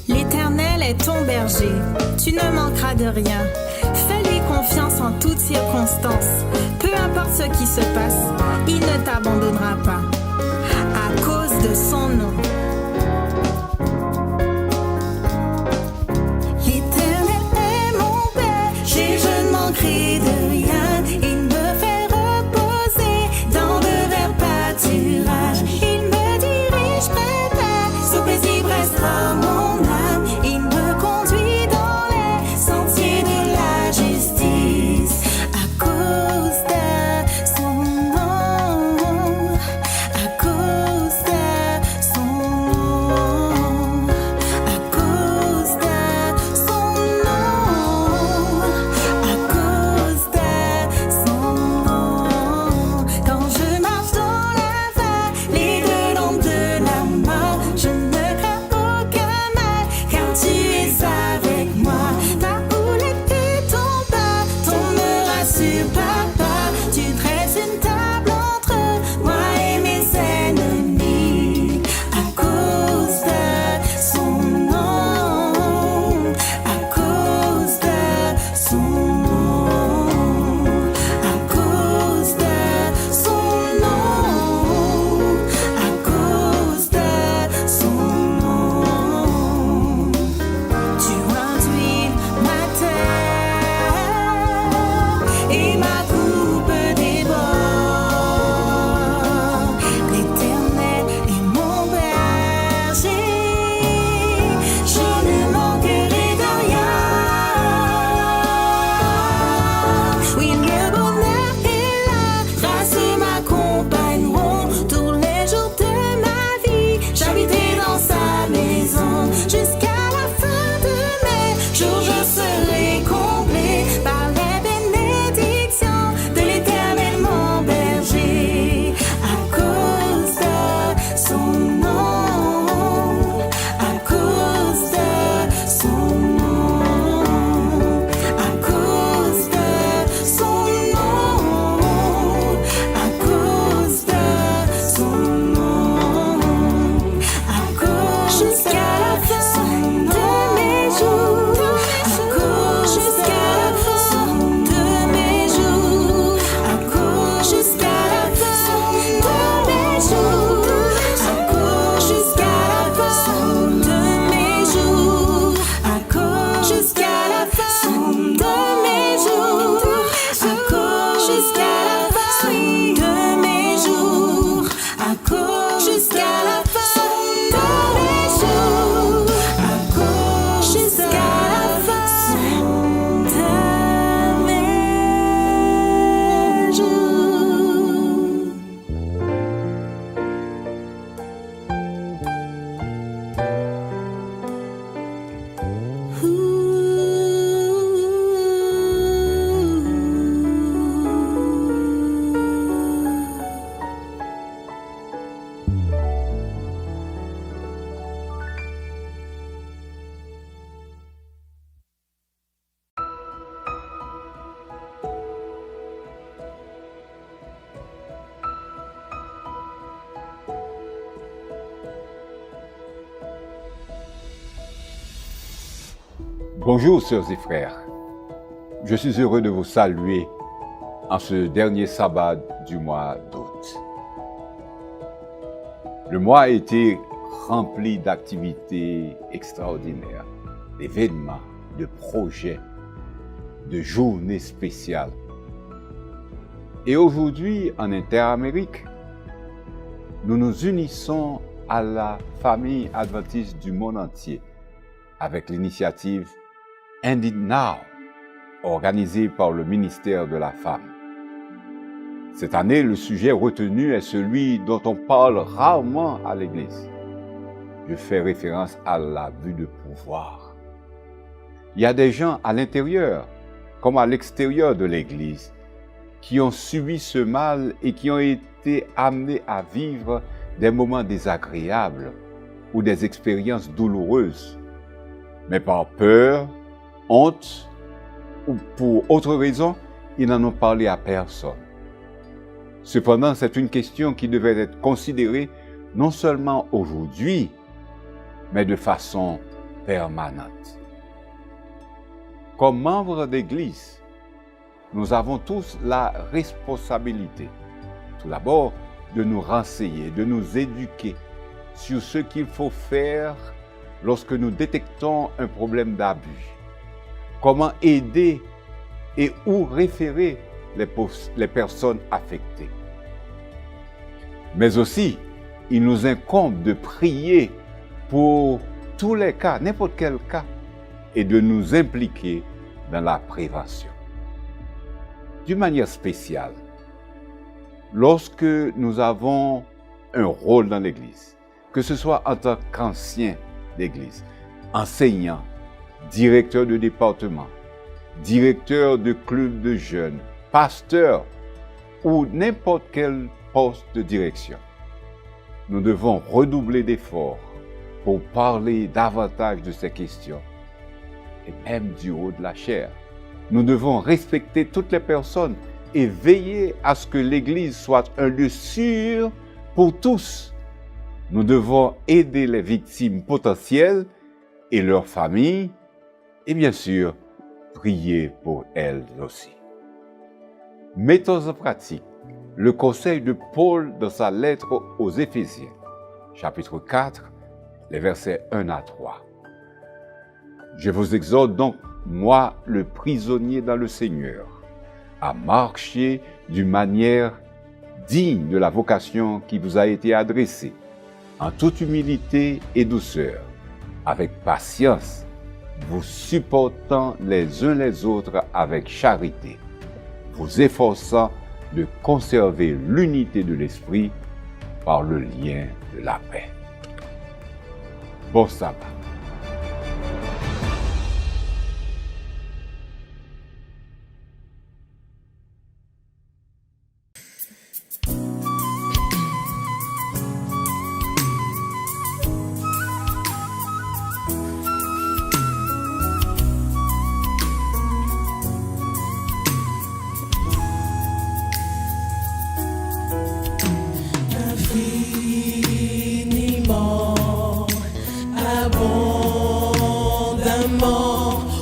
L'Éternel est ton berger, tu ne manqueras de rien. Fais-lui confiance en toutes circonstances. Peu importe ce qui se passe, il ne t'abandonnera pas. À cause de son nom. L'Éternel est mon berger, je ne manquerai de rien. Il me fait reposer dans de verts pâturages. Il me dirige près d'eau paisible restera mon âme. Il me conduit dans les sentiers de la justice. À cause de son nom. À cause de son nom. À cause de son nom. À cause de son nom. Quand je marche dans la vallée de l'ombre de la mort, je ne crains aucun mal, car tu es avec moi. Ta houlette et ton bâton me rassurent, papa. Tu dresses une table entre moi et mes ennemis. À cause de son nom. À cause de son nom. À cause de son nom. À cause de son nom. Tu induis ma terre et ma coupe déborde. L'Éternel est mon berger, je ne manquerai de rien. Oui, le bonheur et la grâce m'accompagneront tous les jours de ma vie. J'habiterai dans sa maison jusqu'à la fin de mes jours. Je serai comblé par les bénédictions de l'Éternel mon berger. À cause de son nom. À cause de son nom. À cause de son nom. À cause de son nom. À cause jusqu'à la fin de mes jours. À cause jusqu'à la fin de mes jours. À cause jusqu'à la fin de mes jours. À cause jusqu'à la fin de mes jours. À cause jusqu'à la fin de mes jours. À cause jusqu'à la fin de mes jours. À cause jusqu'à la fin de mes jours. À cause jusqu'à la fin de mes jours. Bonjour sœurs et frères, je suis heureux de vous saluer en ce dernier sabbat du mois d'août. Le mois a été rempli d'activités extraordinaires, d'événements, de projets, de journées spéciales. Et aujourd'hui, en Interamérique, nous nous unissons à la famille adventiste du monde entier avec l'initiative End It Now, organisée par le ministère de la Femme. Cette année, le sujet retenu est celui dont on parle rarement à l'Église. Je fais référence à l'abus de pouvoir. Il y a des gens à l'intérieur comme à l'extérieur de l'Église qui ont subi ce mal et qui ont été amenés à vivre des moments désagréables ou des expériences douloureuses. Mais par peur, honte ou pour autre raison, ils n'en ont parlé à personne. Cependant, c'est une question qui devait être considérée non seulement aujourd'hui, mais de façon permanente. Comme membres d'Église, nous avons tous la responsabilité, tout d'abord, de nous renseigner, de nous éduquer sur ce qu'il faut faire lorsque nous détectons un problème d'abus. Comment aider et où référer les personnes affectées. Mais aussi, il nous incombe de prier pour tous les cas, n'importe quel cas, et de nous impliquer dans la prévention. D'une manière spéciale, lorsque nous avons un rôle dans l'Église, que ce soit en tant qu'ancien d'Église, enseignant, directeur de département, directeur de club de jeunes, pasteur ou n'importe quel poste de direction, nous devons redoubler d'efforts pour parler davantage de ces questions et même du haut de la chair. Nous devons respecter toutes les personnes et veiller à ce que l'Église soit un lieu sûr pour tous. Nous devons aider les victimes potentielles et leurs familles et bien sûr, prier pour elles aussi. Mettons en pratique le conseil de Paul dans sa lettre aux Éphésiens, chapitre 4, les versets 1 à 3. Je vous exhorte donc, moi, le prisonnier dans le Seigneur, à marcher d'une manière digne de la vocation qui vous a été adressée, en toute humilité et douceur, avec patience, vous supportant les uns les autres avec charité, vous efforçant de conserver l'unité de l'esprit par le lien de la paix. Bon sabbat. Infiniment, abondamment,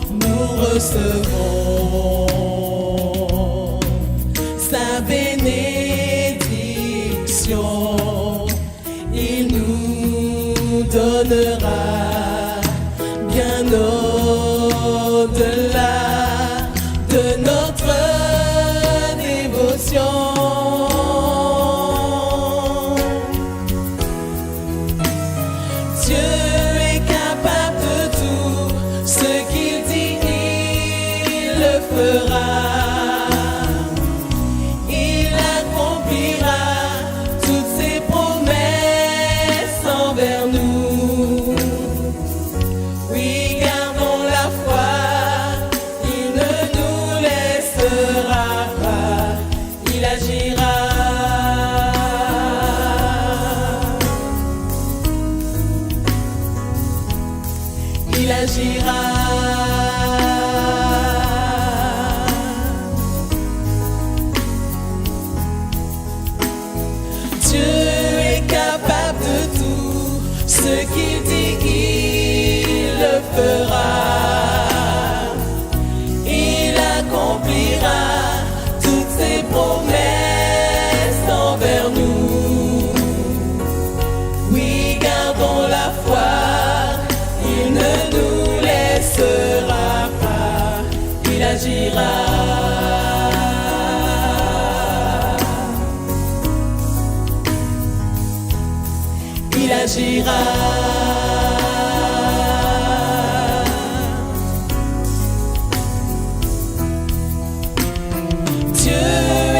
nous recevons sa bénédiction. Il nous donnera bien au-delà de notre dévotion. Il accomplira toutes ses promesses envers nous. Oui, gardons la foi, il ne nous laissera pas, il agira. Il agira. Ce qu'il dit, il le fera. Il accomplira toutes ses promesses envers nous. Oui, gardons la foi, il ne nous laissera pas, il agira. agira. Dieu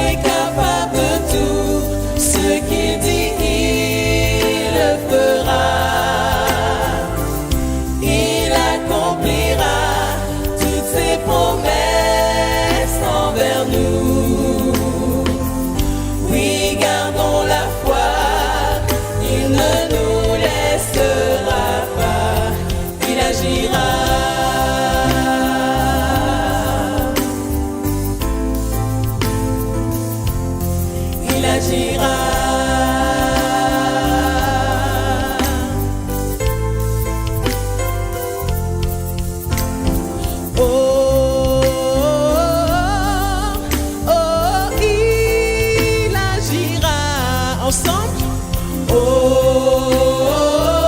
est capable de tout, ce qu'il dit, il le fera. Il accomplira toutes ses promesses envers nous. Oui, gardons la foi, il ne nous laissera pas, il agira. Il agira. Oh, oh, oh, il agira. Ensemble. Oh,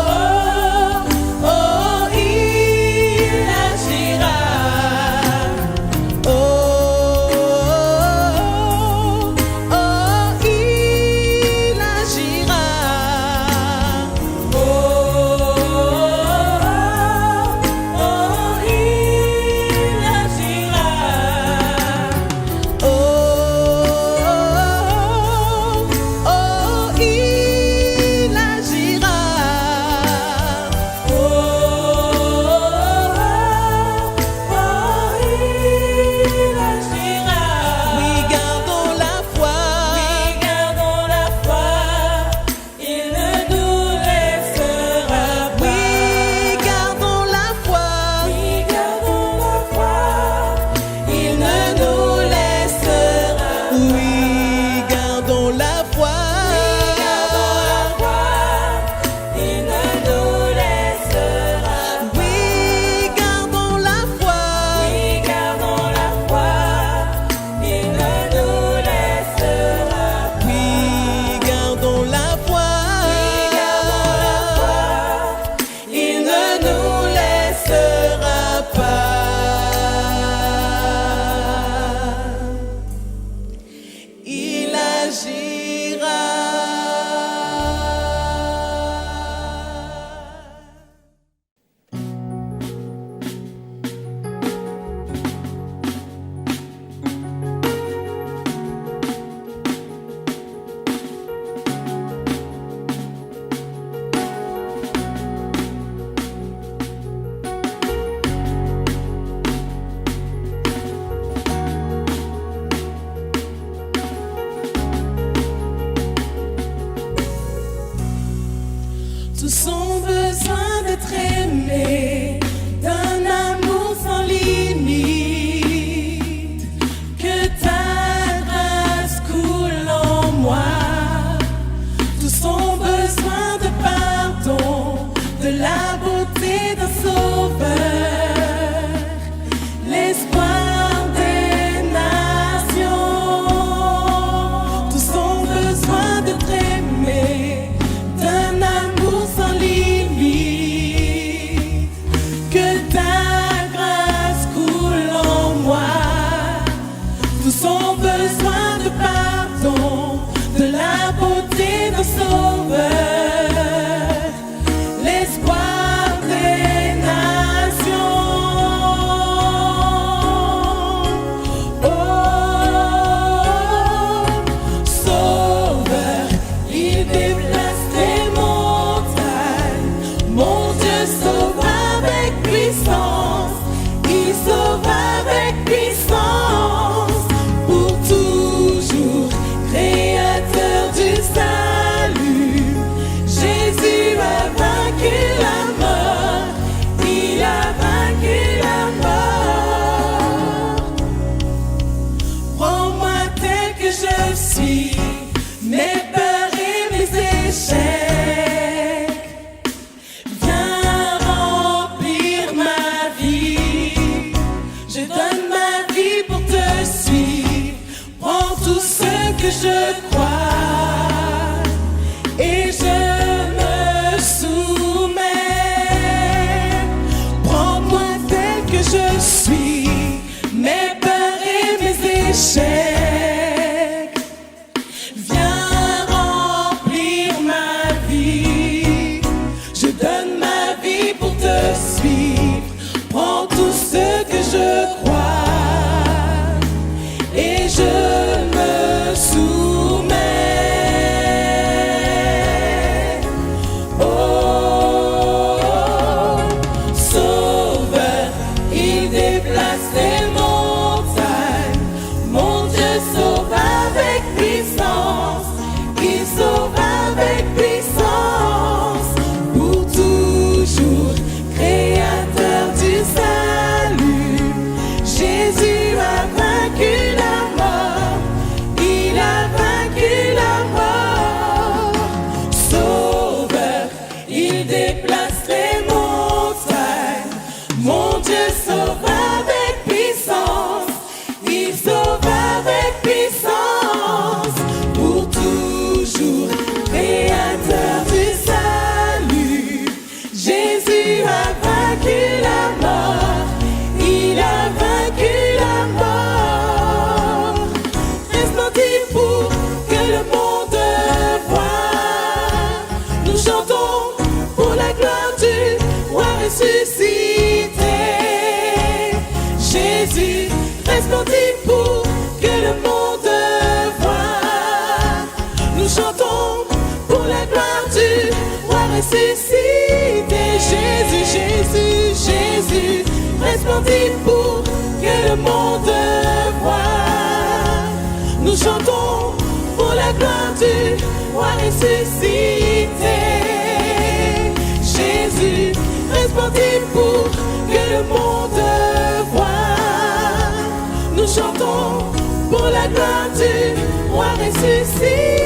oh, oh, il agira. Oh, oh, il agira. Oh, oh, il agira. Oh, oh, il agira. Oh, il agira. Oui, gardons la foi. Oui, gardons la foi. Il ne nous laissera pas. Oui, gardons la foi. Oui, gardons la foi. Il ne nous laissera pas. Oui, gardons la foi. Il ne nous laissera pas. Oui, gardons la foi. Oui, gardons la foi. Il ne nous laissera pas. Oui, gardons la foi. Il ne nous laissera pas. Il agira. Tous ont besoin d'être aimés, d'un amour sans limite. Que ta grâce coule en moi. Tous ont besoin de pardon, de la beauté d'un sauveur, l'espoir des nations. Tous ont besoin d'être aimés, d'un amour sans limite. Que ta grâce coule en moi. Tous ont besoin de pardon, de la beauté d'un sauveur, l'espoir des nations. Oh, sauveur, il déplace des montagnes. Mon Dieu sauve avec puissance. Il sauve avec puissance. Pour toujours, créateur du salut. Jésus a vaincu la mort. Il a vaincu la mort. Prends-moi tel que je suis, mes peurs et mes échecs. Viens remplir ma vie. Je donne ma vie pour te suivre. Prends tout ce que je crois et je me soumets. Prends-moi tel que je suis, mes peurs et mes échecs. Viens remplir ma vie. pour que le monde voie. Nous chantons pour la gloire du roi ressuscité. Jésus resplendit pour que le monde voie. Nous chantons pour la gloire du roi ressuscité. Jésus, Jésus, Jésus resplendit pour que le monde voie. Nous chantons pour la gloire du roi ressuscité. Jésus resplendit pour que le monde voie. Nous chantons pour la gloire du roi ressuscité.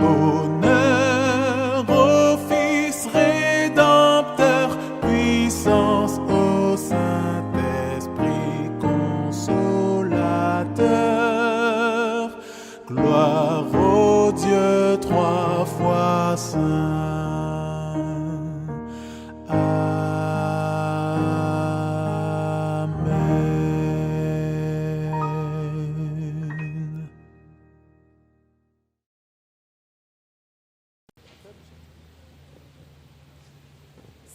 Honneur au Fils rédempteur, puissance au Saint-Esprit consolateur. Gloire au Dieu trois fois saint.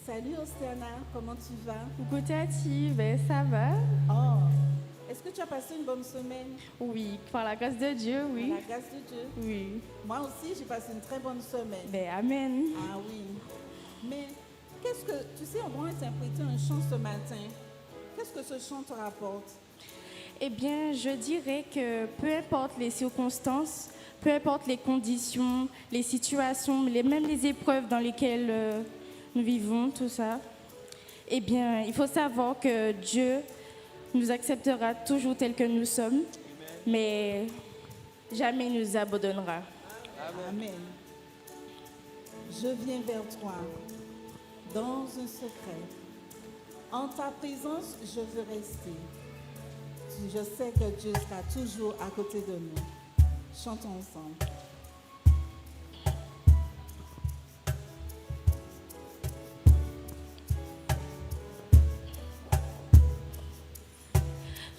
Salut Ostiana, comment tu vas? Coucou Tati, ben ça va. Oh, est-ce que tu as passé une bonne semaine? Oui, par la grâce de Dieu, oui. Par la grâce de Dieu? Oui. Moi aussi, j'ai passé une très bonne semaine. Ben amen. Ah oui. Mais qu'est-ce que, tu sais, on va interpréter un chant ce matin. Qu'est-ce que ce chant te rapporte? Eh bien, je dirais que peu importe les circonstances, peu importe les conditions, les situations, même les épreuves dans lesquelles nous vivons, tout ça, eh bien, il faut savoir que Dieu nous acceptera toujours tels que nous sommes, mais jamais nous abandonnera. Amen. Je viens vers toi dans un secret. En ta présence, je veux rester. Je sais que Dieu sera toujours à côté de nous. Chantons ensemble.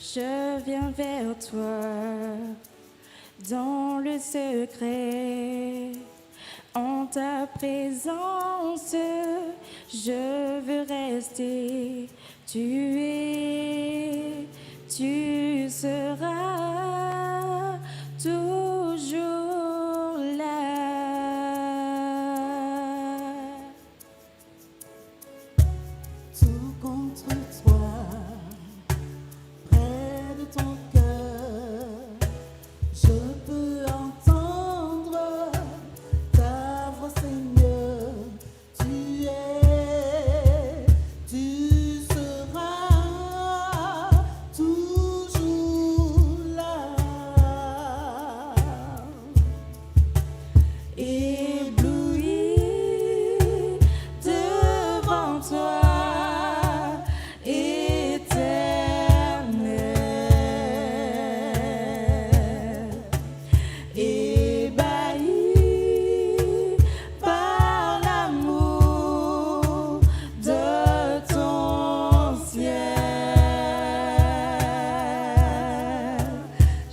Je viens vers toi dans le secret. En ta présence, je veux rester. Tu seras toujours là. Tout contre toi, près de ton cœur, je peux entendre ta voix, Seigneur. Tu seras toujours là. Ébloui devant toi, éternel, ébahi par l'amour de ton ciel.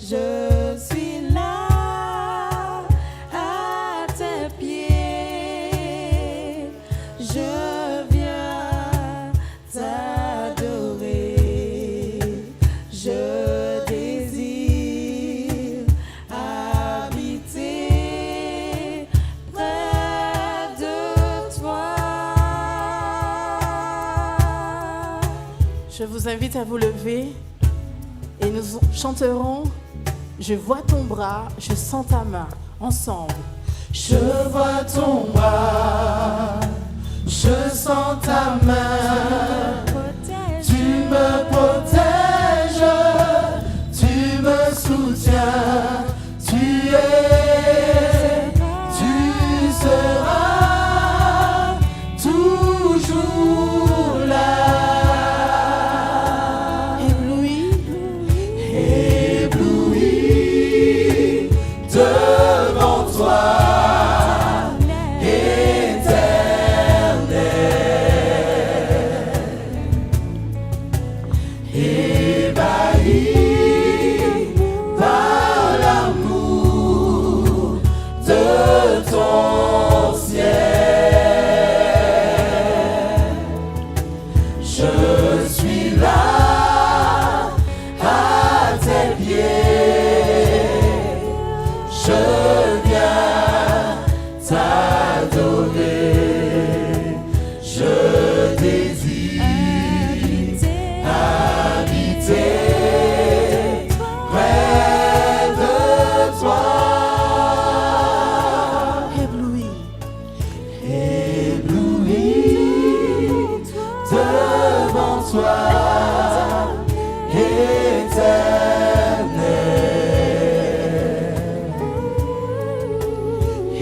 Je suis là à tes pieds, je viens t'adorer, je désire habiter près de toi. Je vous invite à vous lever et nous chanterons Je vois ton bras, je sens ta main, ensemble. Je vois ton bras, je sens ta main, tu me protèges, tu me soutiens, tu seras toujours là. Ébloui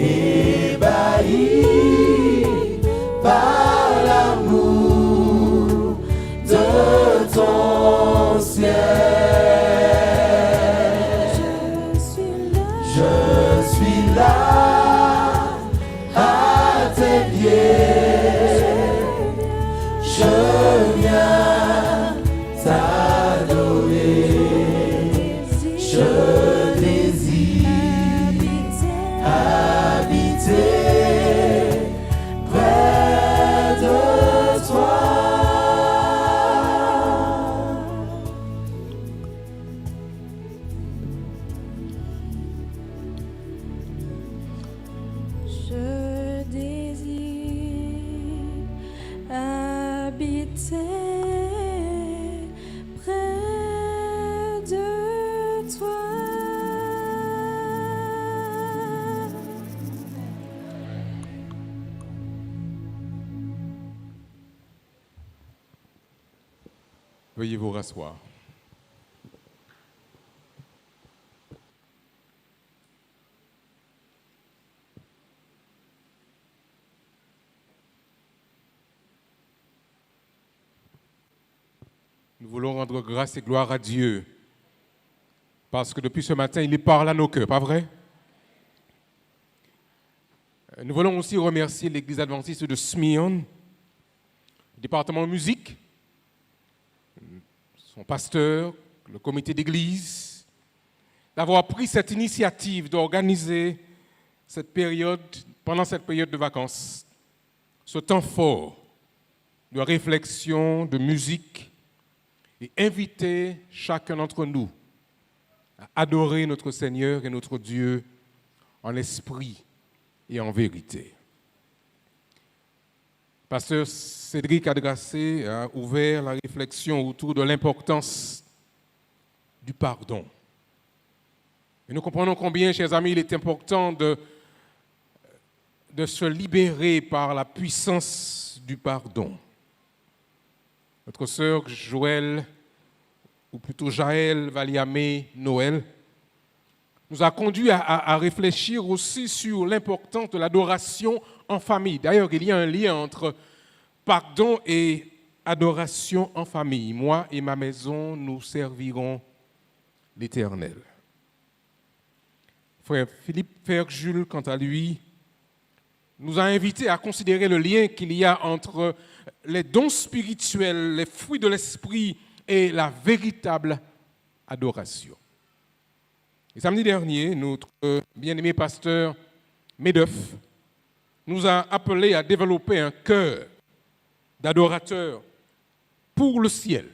ébahi par l'amour de ton ciel. Je suis là à tes pieds. Je viens t'adorer. Je désire habiter près de toi. Je désire habiter près de toi. Veuillez vous rasseoir. Nous voulons rendre grâce et gloire à Dieu parce que depuis ce matin, il parle à nos cœurs, pas vrai? Nous voulons aussi remercier l'Église adventiste de Smyrne, le département musique, son pasteur, le comité d'église, d'avoir pris cette initiative d'organiser pendant cette période de vacances, ce temps fort de réflexion, de musique, et inviter chacun d'entre nous à adorer notre Seigneur et notre Dieu en esprit et en vérité. Pasteur Cédric Adrassé a ouvert la réflexion autour de l'importance du pardon. Et nous comprenons combien, chers amis, il est important de se libérer par la puissance du pardon. Notre sœur Joël, ou plutôt Jaël Valiamé Noël, nous a conduit à réfléchir aussi sur l'importance de l'adoration en famille. D'ailleurs, il y a un lien entre pardon et adoration en famille. Moi et ma maison, nous servirons l'Éternel. Frère Jules, quant à lui, nous a invités à considérer le lien qu'il y a entre les dons spirituels, les fruits de l'esprit et la véritable adoration. Et samedi dernier, notre bien-aimé pasteur Médeuf nous a appelés à développer un cœur d'adorateurs pour le ciel.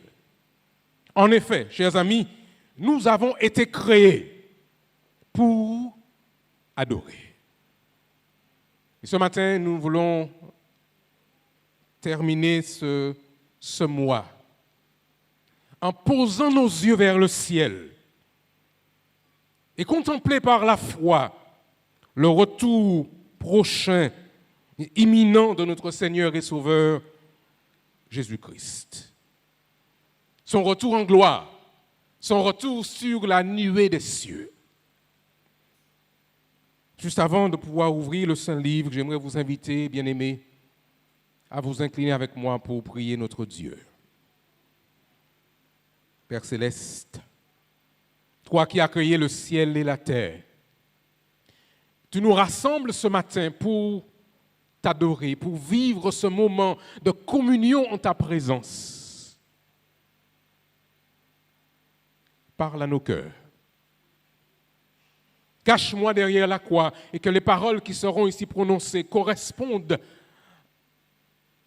En effet, chers amis, nous avons été créés pour adorer. Et ce matin, nous voulons terminer ce mois en posant nos yeux vers le ciel et contempler par la foi le retour prochain et imminent de notre Seigneur et Sauveur Jésus-Christ. Son retour en gloire, son retour sur la nuée des cieux. Juste avant de pouvoir ouvrir le Saint-Livre, j'aimerais vous inviter, bien-aimés, à vous incliner avec moi pour prier notre Dieu. Père Céleste, toi qui as créé le ciel et la terre, tu nous rassembles ce matin pour t'adorer, pour vivre ce moment de communion en ta présence. Parle à nos cœurs. Cache-moi derrière la croix et que les paroles qui seront ici prononcées correspondent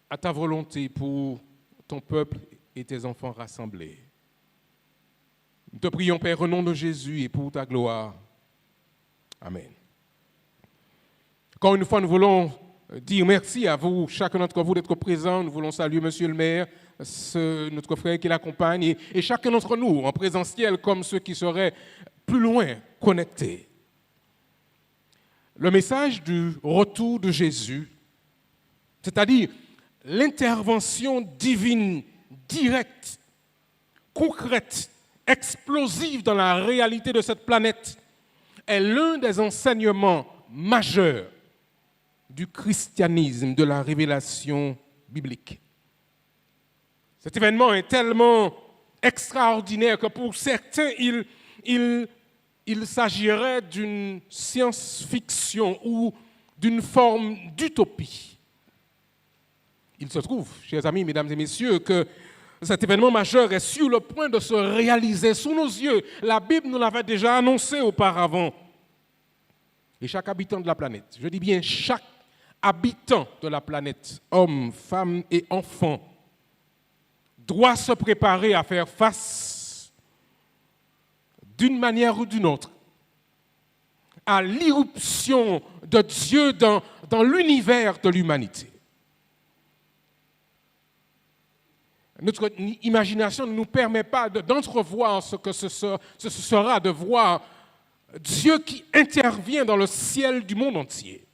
à ta volonté pour ton peuple et tes enfants rassemblés. Nous te prions, Père, au nom de Jésus et pour ta gloire. Amen. Encore une fois, nous voulons dire merci à vous, chacun d'entre vous, d'être présents. Nous voulons saluer Monsieur le maire, notre frère qui l'accompagne, et chacun d'entre nous en présentiel comme ceux qui seraient plus loin, connectés. Le message du retour de Jésus, c'est-à-dire l'intervention divine, directe, concrète, explosive dans la réalité de cette planète, est l'un des enseignements majeur du christianisme, de la révélation biblique. Cet événement est tellement extraordinaire que pour certains, il s'agirait d'une science-fiction ou d'une forme d'utopie. Il se trouve, chers amis, mesdames et messieurs, que cet événement majeur est sur le point de se réaliser sous nos yeux. La Bible nous l'avait déjà annoncé auparavant. Et chaque habitant de la planète, je dis bien chaque habitant de la planète, hommes, femmes et enfants, doit se préparer à faire face, d'une manière ou d'une autre, à l'irruption de Dieu dans l'univers de l'humanité. Notre imagination ne nous permet pas d'entrevoir ce que ce sera de voir Dieu qui intervient dans le ciel du monde entier.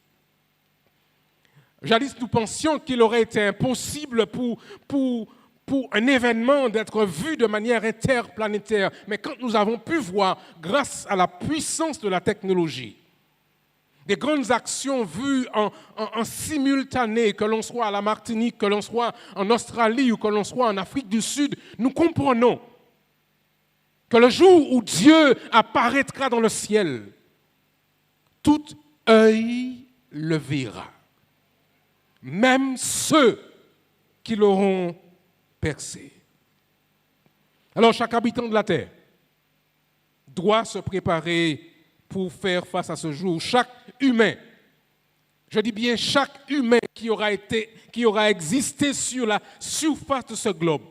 Jadis, nous pensions qu'il aurait été impossible pour un événement d'être vu de manière interplanétaire. Mais quand nous avons pu voir, grâce à la puissance de la technologie, des grandes actions vues en simultané, que l'on soit à la Martinique, que l'on soit en Australie ou que l'on soit en Afrique du Sud, nous comprenons que le jour où Dieu apparaîtra dans le ciel, tout œil le verra. Même ceux qui l'auront percé. Alors chaque habitant de la terre doit se préparer pour faire face à ce jour. Chaque humain, je dis bien chaque humain qui aura existé sur la surface de ce globe,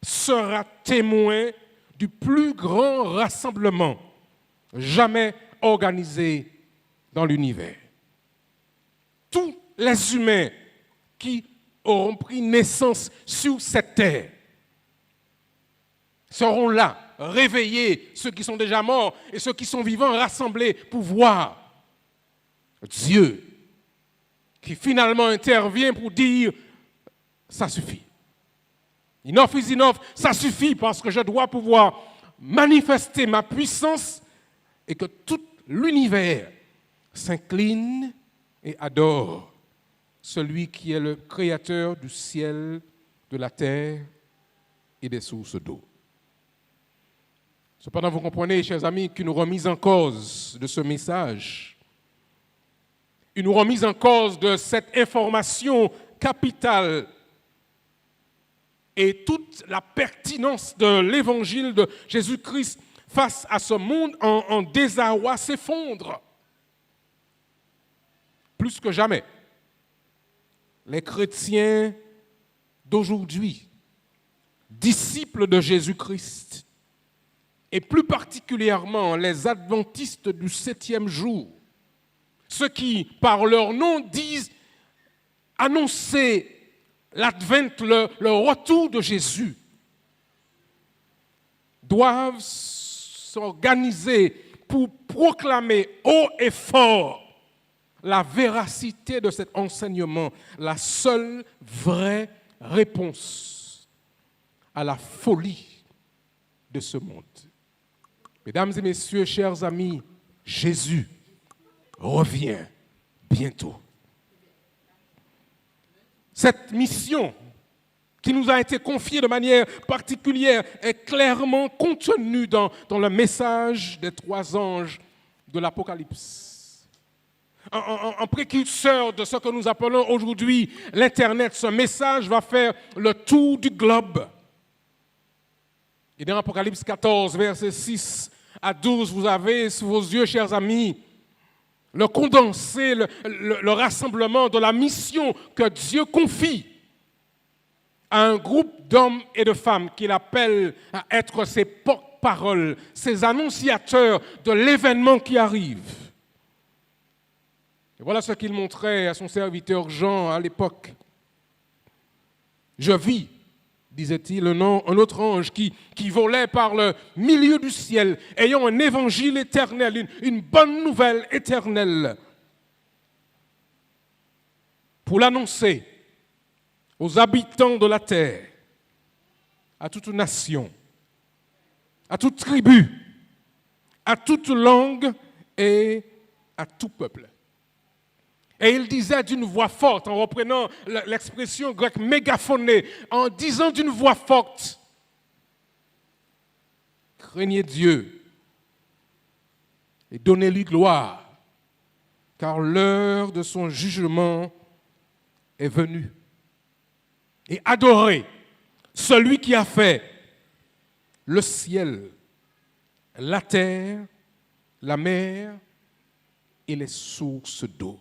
sera témoin du plus grand rassemblement jamais organisé dans l'univers. Tous les humains qui auront pris naissance sur cette terre seront là, réveillés, ceux qui sont déjà morts et ceux qui sont vivants, rassemblés pour voir Dieu qui finalement intervient pour dire « ça suffit ». Enough is enough, ça suffit parce que je dois pouvoir manifester ma puissance et que tout l'univers s'incline et adore celui qui est le créateur du ciel, de la terre et des sources d'eau. Cependant, vous comprenez, chers amis, qu'une remise en cause de ce message, une remise en cause de cette information capitale et toute la pertinence de l'évangile de Jésus-Christ face à ce monde en désarroi s'effondre. Plus que jamais, les chrétiens d'aujourd'hui, disciples de Jésus-Christ, et plus particulièrement les adventistes du 7e jour, ceux qui, par leur nom, disent annoncer l'advent, le retour de Jésus, doivent s'organiser pour proclamer haut et fort la véracité de cet enseignement, la seule vraie réponse à la folie de ce monde. Mesdames et messieurs, chers amis, Jésus revient bientôt. Cette mission qui nous a été confiée de manière particulière est clairement contenue dans le message des 3 anges de l'Apocalypse. En précurseur de ce que nous appelons aujourd'hui l'Internet, ce message va faire le tour du globe. Et dans Apocalypse 14, versets 6 à 12, vous avez sous vos yeux, chers amis, le condensé, le rassemblement de la mission que Dieu confie à un groupe d'hommes et de femmes qu'il appelle à être ses porte-paroles, ses annonciateurs de l'événement qui arrive. Et voilà ce qu'il montrait à son serviteur Jean à l'époque. Je vis, disait-il, un autre ange qui volait par le milieu du ciel, ayant un évangile éternel, une bonne nouvelle éternelle, pour l'annoncer aux habitants de la terre, à toute nation, à toute tribu, à toute langue et à tout peuple. Et il disait d'une voix forte, en reprenant l'expression grecque mégaphoné, en disant d'une voix forte, craignez Dieu et donnez-lui gloire, car l'heure de son jugement est venue. Et adorez celui qui a fait le ciel, la terre, la mer et les sources d'eau.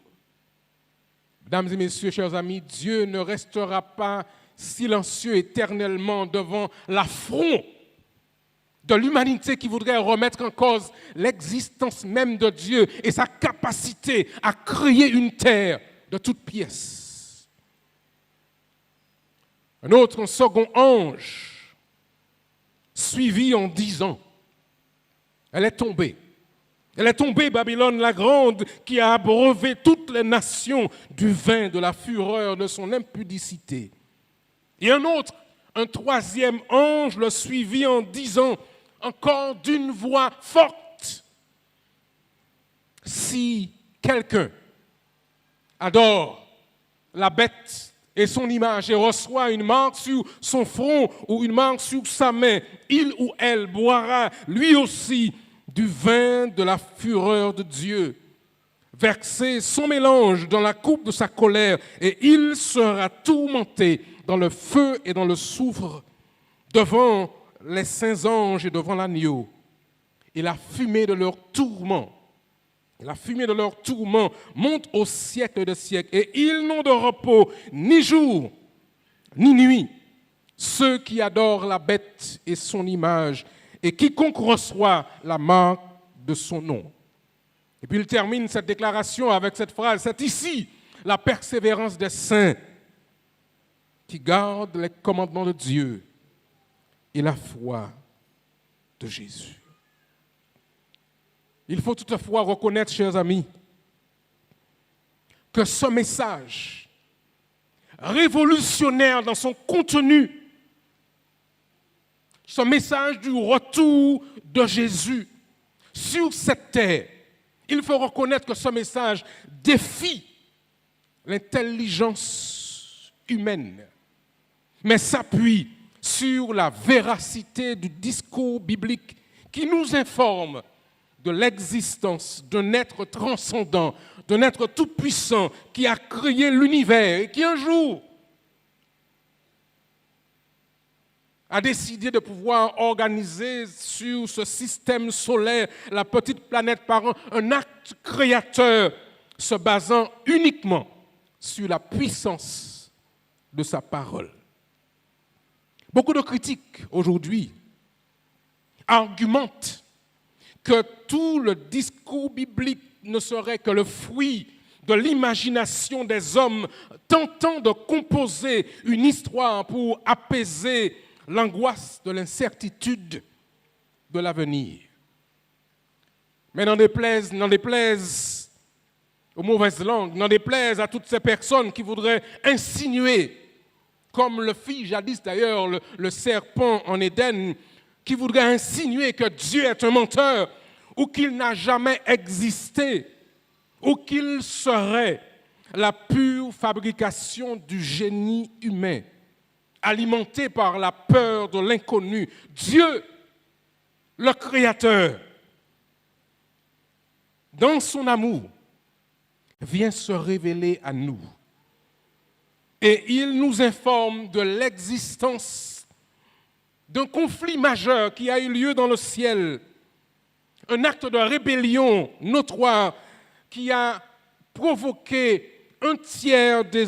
Mesdames et messieurs, chers amis, Dieu ne restera pas silencieux éternellement devant l'affront de l'humanité qui voudrait remettre en cause l'existence même de Dieu et sa capacité à créer une terre de toutes pièces. Un second ange, suivi en 10 ans. Elle est tombée. Elle est tombée, Babylone la grande, qui a abreuvé toutes les nations du vin de la fureur de son impudicité. Et un troisième ange le suivit en 10 ans, encore d'une voix forte. Si quelqu'un adore la bête et son image et reçoit une marque sur son front ou une marque sur sa main, il ou elle boira lui aussi du vin de la fureur de Dieu, verser son mélange dans la coupe de sa colère, et il sera tourmenté dans le feu et dans le soufre devant les saints anges et devant l'agneau. Et la fumée de leur tourment, monte au siècle des siècles, et ils n'ont de repos ni jour ni nuit, ceux qui adorent la bête et son image, et quiconque reçoit la marque de son nom. Et puis il termine cette déclaration avec cette phrase, c'est ici la persévérance des saints qui gardent les commandements de Dieu et la foi de Jésus. Il faut toutefois reconnaître, chers amis, que ce message révolutionnaire dans son contenu, ce message du retour de Jésus sur cette terre, il faut reconnaître que ce message défie l'intelligence humaine, mais s'appuie sur la véracité du discours biblique qui nous informe de l'existence d'un être transcendant, d'un être tout-puissant qui a créé l'univers et qui un jour a décidé de pouvoir organiser sur ce système solaire la petite planète par un acte créateur se basant uniquement sur la puissance de sa parole. Beaucoup de critiques aujourd'hui argumentent que tout le discours biblique ne serait que le fruit de l'imagination des hommes tentant de composer une histoire pour apaiser l'angoisse de l'incertitude de l'avenir. Mais n'en déplaise aux mauvaises langues, n'en déplaise à toutes ces personnes qui voudraient insinuer, comme le fit jadis d'ailleurs le serpent en Éden, qui voudrait insinuer que Dieu est un menteur ou qu'il n'a jamais existé ou qu'il serait la pure fabrication du génie humain, alimenté par la peur de l'inconnu. Dieu, le Créateur, dans son amour, vient se révéler à nous. Et il nous informe de l'existence d'un conflit majeur qui a eu lieu dans le ciel, un acte de rébellion notoire qui a provoqué un tiers des